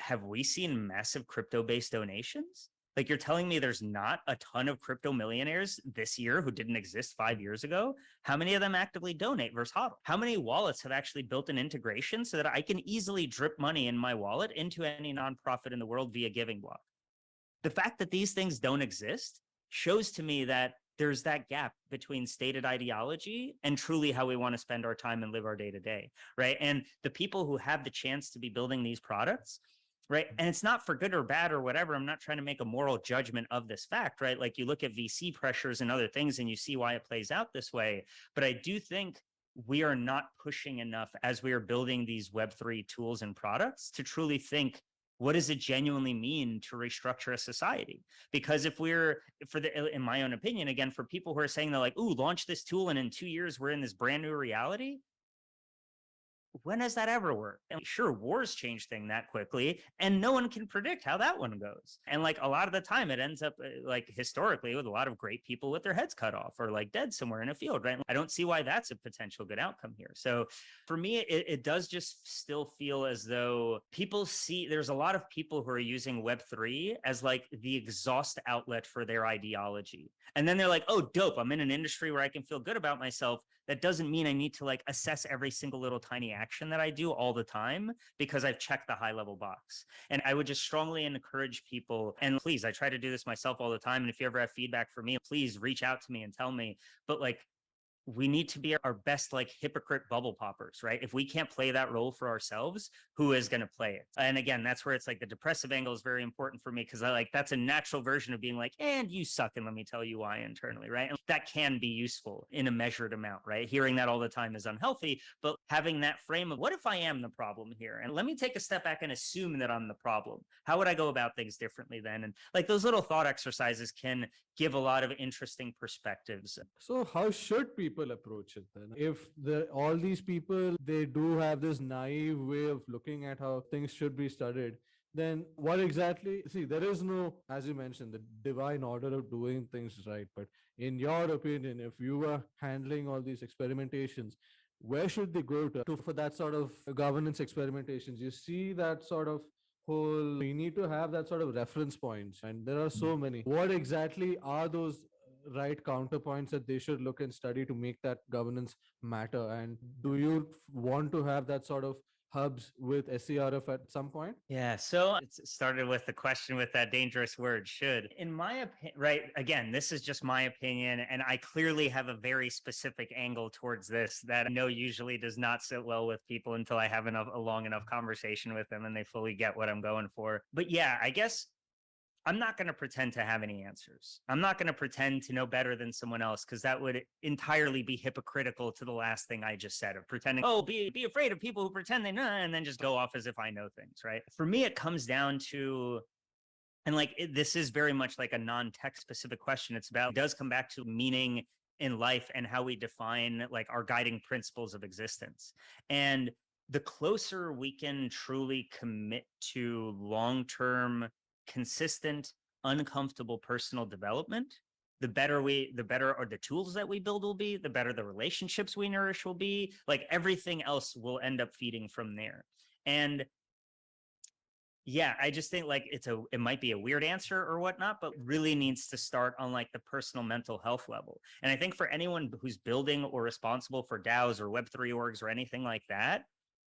Have we seen massive crypto-based donations? Like, you're telling me there's not a ton of crypto millionaires this year who didn't exist 5 years ago? How many of them actively donate versus hodl? How many wallets have actually built an integration so that I can easily drip money in my wallet into any nonprofit in the world via Giving Block? The fact that these things don't exist shows to me that there's that gap between stated ideology and truly how we want to spend our time and live our day to day, right? And the people who have the chance to be building these products, right? And it's not for good or bad or whatever. I'm not trying to make a moral judgment of this fact, right? Like, you look at VC pressures and other things and you see why it plays out this way. But I do think we are not pushing enough as we are building these Web3 tools and products to truly think, what does it genuinely mean to restructure a society? Because if we're, in my own opinion, again, for people who are saying they're like, ooh, launch this tool and in 2 years we're in this brand new reality, when has that ever worked? And sure, wars change things that quickly, and no one can predict how that one goes. And like, a lot of the time it ends up like historically with a lot of great people with their heads cut off or like dead somewhere in a field, right? I don't see why that's a potential good outcome here. So for me, it does just still feel as though people see, there's a lot of people who are using Web3 as like the exhaust outlet for their ideology. And then they're like, oh, dope, I'm in an industry where I can feel good about myself. That doesn't mean I need to like assess every single little tiny action that I do all the time because I've checked the high level box. And I would just strongly encourage people, and please, I try to do this myself all the time. And if you ever have feedback for me, please reach out to me and tell me. But like, we need to be our best like hypocrite bubble poppers, right? If we can't play that role for ourselves, who is going to play it? And again, that's where it's like the depressive angle is very important for me, because I like, that's a natural version of being like, and you suck, and let me tell you why internally, right? And that can be useful in a measured amount, right? Hearing that all the time is unhealthy, but having that frame of, what if I am the problem here? And let me take a step back and assume that I'm the problem. How would I go about things differently then? And like, those little thought exercises can give a lot of interesting perspectives. So how should people approach it then? If all these people, they do have this naive way of looking at how things should be studied, then what exactly, see, there is no, as you mentioned, the divine order of doing things right. But in your opinion, if you were handling all these experimentations, where should they go to for that sort of governance experimentations? You see that sort of whole, we need to have that sort of reference points, and there are so many. What exactly are those right counterpoints that they should look and study to make that governance matter? And do you want to have that sort of hubs with SCRF at some point? Yeah, so it started with the question with that dangerous word, should. In my opinion, right, again, this is just my opinion, and I clearly have a very specific angle towards this that I know usually does not sit well with people until I have a long enough conversation with them and they fully get what I'm going for. But yeah, I guess I'm not going to pretend to have any answers. I'm not going to pretend to know better than someone else, because that would entirely be hypocritical to the last thing I just said of pretending, oh, be afraid of people who pretend they know, and then just go off as if I know things, right? For me, it comes down to, and like this is very much like a non-tech specific question. It does come back to meaning in life and how we define like our guiding principles of existence. And the closer we can truly commit to long-term, consistent, uncomfortable personal development, the better are the tools that we build will be, the better the relationships we nourish will be. Like everything else will end up feeding from there. And yeah, I just think like it might be a weird answer or whatnot, but really needs to start on like the personal mental health level. And I think for anyone who's building or responsible for DAOs or Web3 orgs or anything like that,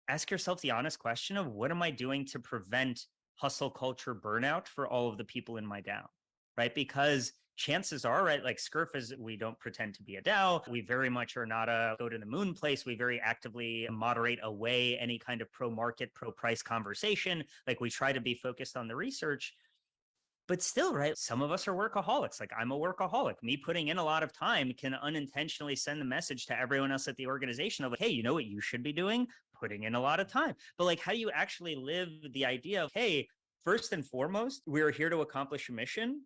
ask yourself the honest question of what am I doing to prevent hustle culture burnout for all of the people in my DAO, right? Because chances are, right, like SCRF is, we don't pretend to be a DAO. We very much are not a go to the moon place. We very actively moderate away any kind of pro-market, pro-price conversation. Like we try to be focused on the research. But still, right, some of us are workaholics. Like I'm a workaholic. Me putting in a lot of time can unintentionally send the message to everyone else at the organization of like, hey, you know what you should be doing? Putting in a lot of time. But like, how do you actually live the idea of, hey, first and foremost, we're here to accomplish a mission,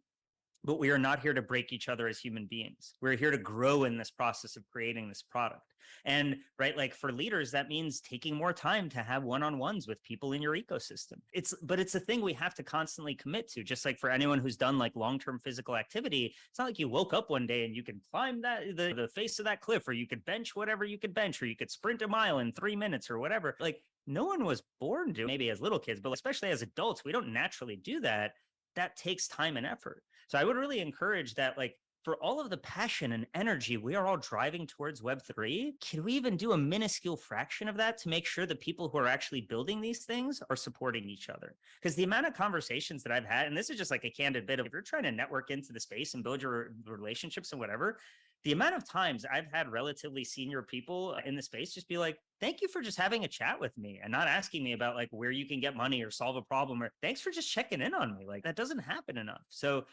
but we are not here to break each other as human beings. We're here to grow in this process of creating this product. And right, like for leaders, that means taking more time to have one-on-ones with people in your ecosystem. But it's a thing we have to constantly commit to. Just like for anyone who's done like long-term physical activity, it's not like you woke up one day and you can climb the face of that cliff, or you could bench whatever you could bench, or you could sprint a mile in 3 minutes or whatever. Like no one was born to, maybe as little kids, but especially as adults, we don't naturally do that. That takes time and effort. So I would really encourage that, like, for all of the passion and energy we are all driving towards Web3, can we even do a minuscule fraction of that to make sure the people who are actually building these things are supporting each other? Because the amount of conversations that I've had, and this is just like a candid bit of, if you're trying to network into the space and build your relationships and whatever, the amount of times I've had relatively senior people in the space just be like, thank you for just having a chat with me and not asking me about like where you can get money or solve a problem, or thanks for just checking in on me. Like that doesn't happen enough. So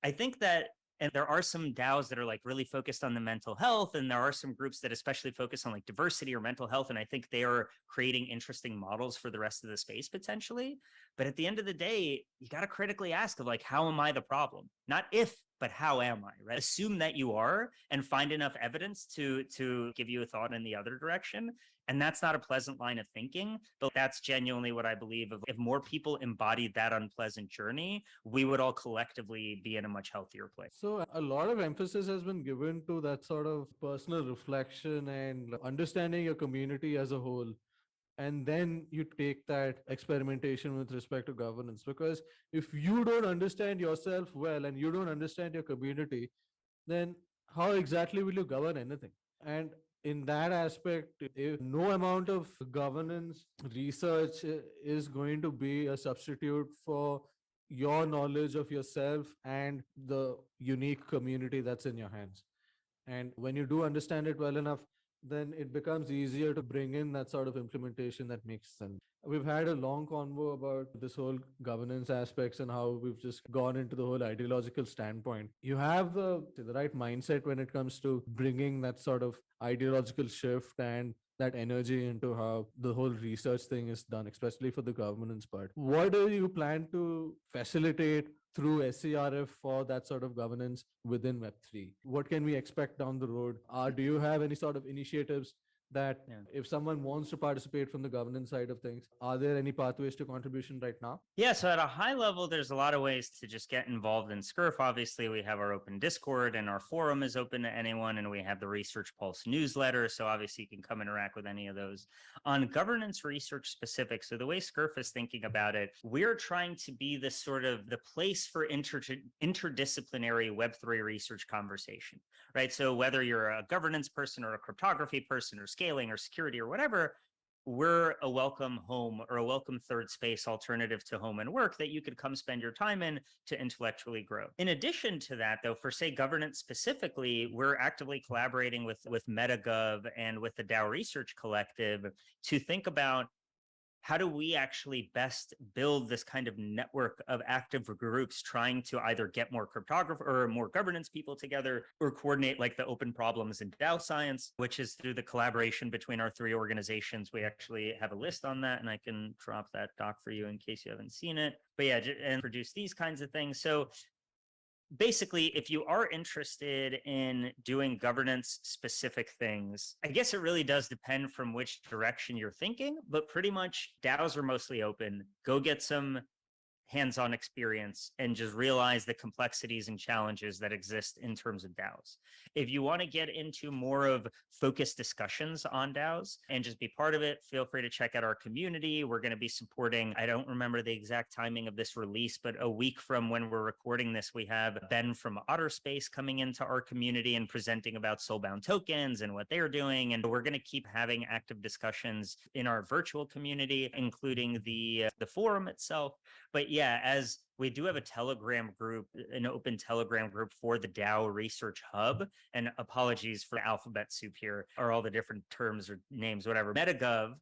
I think that, and there are some DAOs that are like really focused on the mental health, and there are some groups that especially focus on like diversity or mental health. And I think they are creating interesting models for the rest of the space potentially. But at the end of the day, you got to critically ask of like, how am I the problem? Not if, but how am I, right? Assume that you are and find enough evidence to give you a thought in the other direction. And that's not a pleasant line of thinking, but that's genuinely what I believe of. If more people embodied that unpleasant journey, we would all collectively be in a much healthier place. So a lot of emphasis has been given to that sort of personal reflection and understanding your community as a whole. And then you take that experimentation with respect to governance, because if you don't understand yourself well and you don't understand your community, then how exactly will you govern anything? And in that aspect, if no amount of governance research is going to be a substitute for your knowledge of yourself and the unique community that's in your hands. And when you do understand it well enough, then it becomes easier to bring in that sort of implementation that makes sense. We've had a long convo about this whole governance aspects and how we've just gone into the whole ideological standpoint. You have the right mindset when it comes to bringing that sort of ideological shift and that energy into how the whole research thing is done, especially for the governance part. What do you plan to facilitate through SCRF for that sort of governance within Web3? What can we expect down the road? Do you have any sort of initiatives that Yeah. if someone wants to participate from the governance side of things, are there any pathways to contribution right now? Yeah, so at a high level, there's a lot of ways to just get involved in SCRF. Obviously, we have our open Discord and our forum is open to anyone, and we have the Research Pulse newsletter. So obviously, you can come interact with any of those. On governance research specific, so the way SCRF is thinking about it, we're trying to be the sort of the place for interdisciplinary Web3 research conversation, right? So whether you're a governance person or a cryptography person or scaling or security or whatever, we're a welcome home or a welcome third space alternative to home and work that you could come spend your time in to intellectually grow. In addition to that, though, for say governance specifically, we're actively collaborating with MetaGov and with the DAO Research Collective to think about how do we actually best build this kind of network of active groups trying to either get more cryptographer or more governance people together or coordinate like the open problems in DAO science, which is through the collaboration between our three organizations. We actually have a list on that, and I can drop that doc for you in case you haven't seen it. But yeah, and produce these kinds of things. So basically, if you are interested in doing governance specific things, I guess it really does depend from which direction you're thinking, but pretty much DAOs are mostly open. Go get some hands-on experience and just realize the complexities and challenges that exist in terms of DAOs. If you want to get into more of focused discussions on DAOs and just be part of it, feel free to check out our community. We're going to be supporting, I don't remember the exact timing of this release, but a week from when we're recording this, we have Ben from OtterSpace coming into our community and presenting about soulbound tokens and what they're doing. And we're going to keep having active discussions in our virtual community, including the forum itself. But yeah, as we do have a Telegram group, an open Telegram group for the DAO Research Hub, and apologies for alphabet soup here, or all the different terms or names, whatever. MetaGov,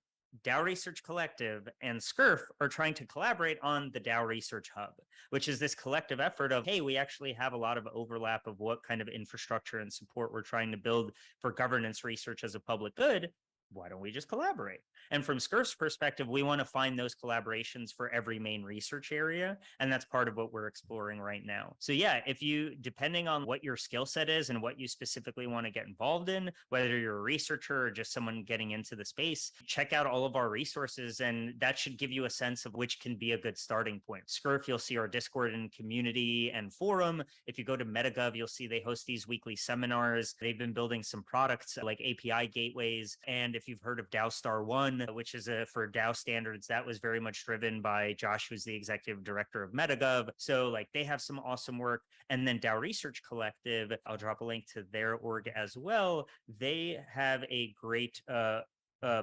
DAO Research Collective, and SCRF are trying to collaborate on the DAO Research Hub, which is this collective effort of, hey, we actually have a lot of overlap of what kind of infrastructure and support we're trying to build for governance research as a public good. Why don't we just collaborate? And from SCRF's perspective, we want to find those collaborations for every main research area. And that's part of what we're exploring right now. So yeah, if you, depending on what your skill set is and what you specifically want to get involved in, whether you're a researcher or just someone getting into the space, check out all of our resources. And that should give you a sense of which can be a good starting point. SCRF, you'll see our Discord and community and forum. If you go to MetaGov, you'll see they host these weekly seminars. They've been building some products like API gateways. And if you've heard of DAO Star One, which is for DAO standards, that was very much driven by Josh, who's the executive director of MetaGov. So like they have some awesome work. And then DAO Research Collective, I'll drop a link to their org as well. They have a great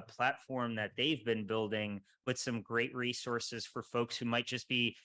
platform that they've been building with some great resources for folks who might just be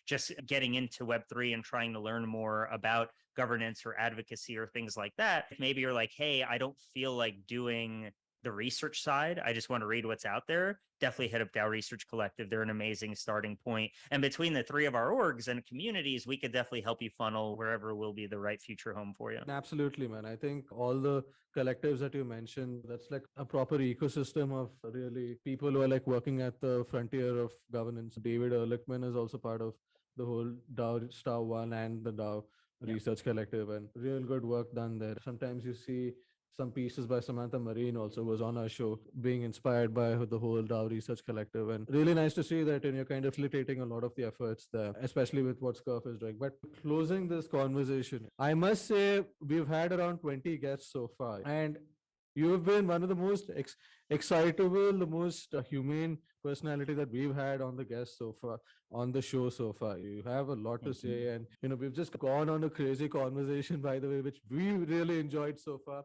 getting into Web3 and trying to learn more about governance or advocacy or things like that. If maybe you're like, hey, I don't feel like doing the research side, I just want to read what's out there, definitely hit up DAO Research Collective. They're an amazing starting point. And between the three of our orgs and communities, we could definitely help you funnel wherever will be the right future home for you. Absolutely, man. I think all the collectives that you mentioned, that's like a proper ecosystem of really people who are like working at the frontier of governance. David Ehrlichman is also part of the whole DAO Star One and the DAO Research Collective, and real good work done there. Sometimes you see some pieces by Samantha Marine also was on our show, being inspired by the whole DAO Research Collective. And really nice to see that, and you're kind of facilitating a lot of the efforts there, especially with what SCRF is doing. But closing this conversation, I must say we've had around 20 guests so far, and you've been one of the most excitable, the most humane personality that we've had on the guest so far, on the show so far. You have a lot to say, and we've just gone on a crazy conversation, by the way, which we really enjoyed so far.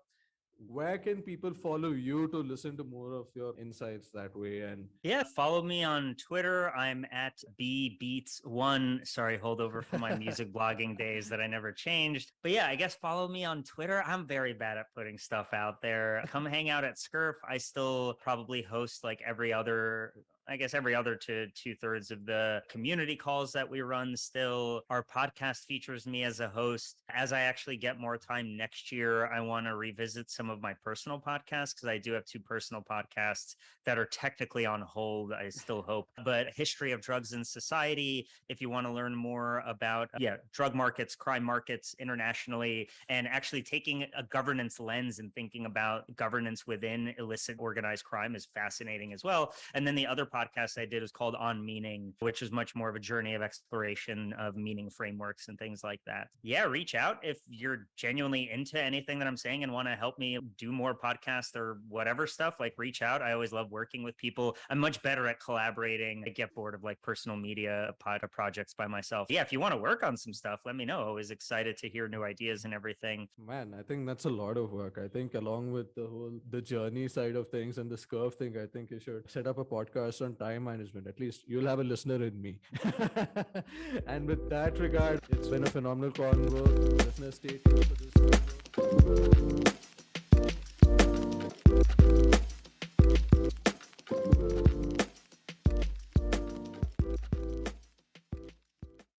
Where can people follow you to listen to more of your insights that way? And yeah, follow me on Twitter. I'm at bbeats1. Sorry, holdover from my music blogging days that I never changed. But yeah, I guess follow me on Twitter. I'm very bad at putting stuff out there. Come hang out at SCRF. I still probably host like every other I guess, every other to 2/3 of the community calls that we run still. Our podcast features me as a host. As I actually get more time next year, I want to revisit some of my personal podcasts because I do have 2 personal podcasts that are technically on hold, I still hope. But History of Drugs in Society, if you want to learn more about drug markets, crime markets internationally, and actually taking a governance lens and thinking about governance within illicit organized crime is fascinating as well. And then the other podcast I did is called On Meaning, which is much more of a journey of exploration of meaning frameworks and things like that. Yeah, reach out if you're genuinely into anything that I'm saying and want to help me do more podcasts or whatever stuff. Like, reach out. I always love working with people. I'm much better at collaborating. I get bored of like personal media projects by myself. Yeah, if you want to work on some stuff, let me know. Always excited to hear new ideas and everything. Man, I think that's a lot of work. I think along with the journey side of things and the SCRF thing, I think you should set up a podcast on time management. At least you'll have a listener in me. And with that regard, it's been a phenomenal convo. Listeners, stay tuned for this.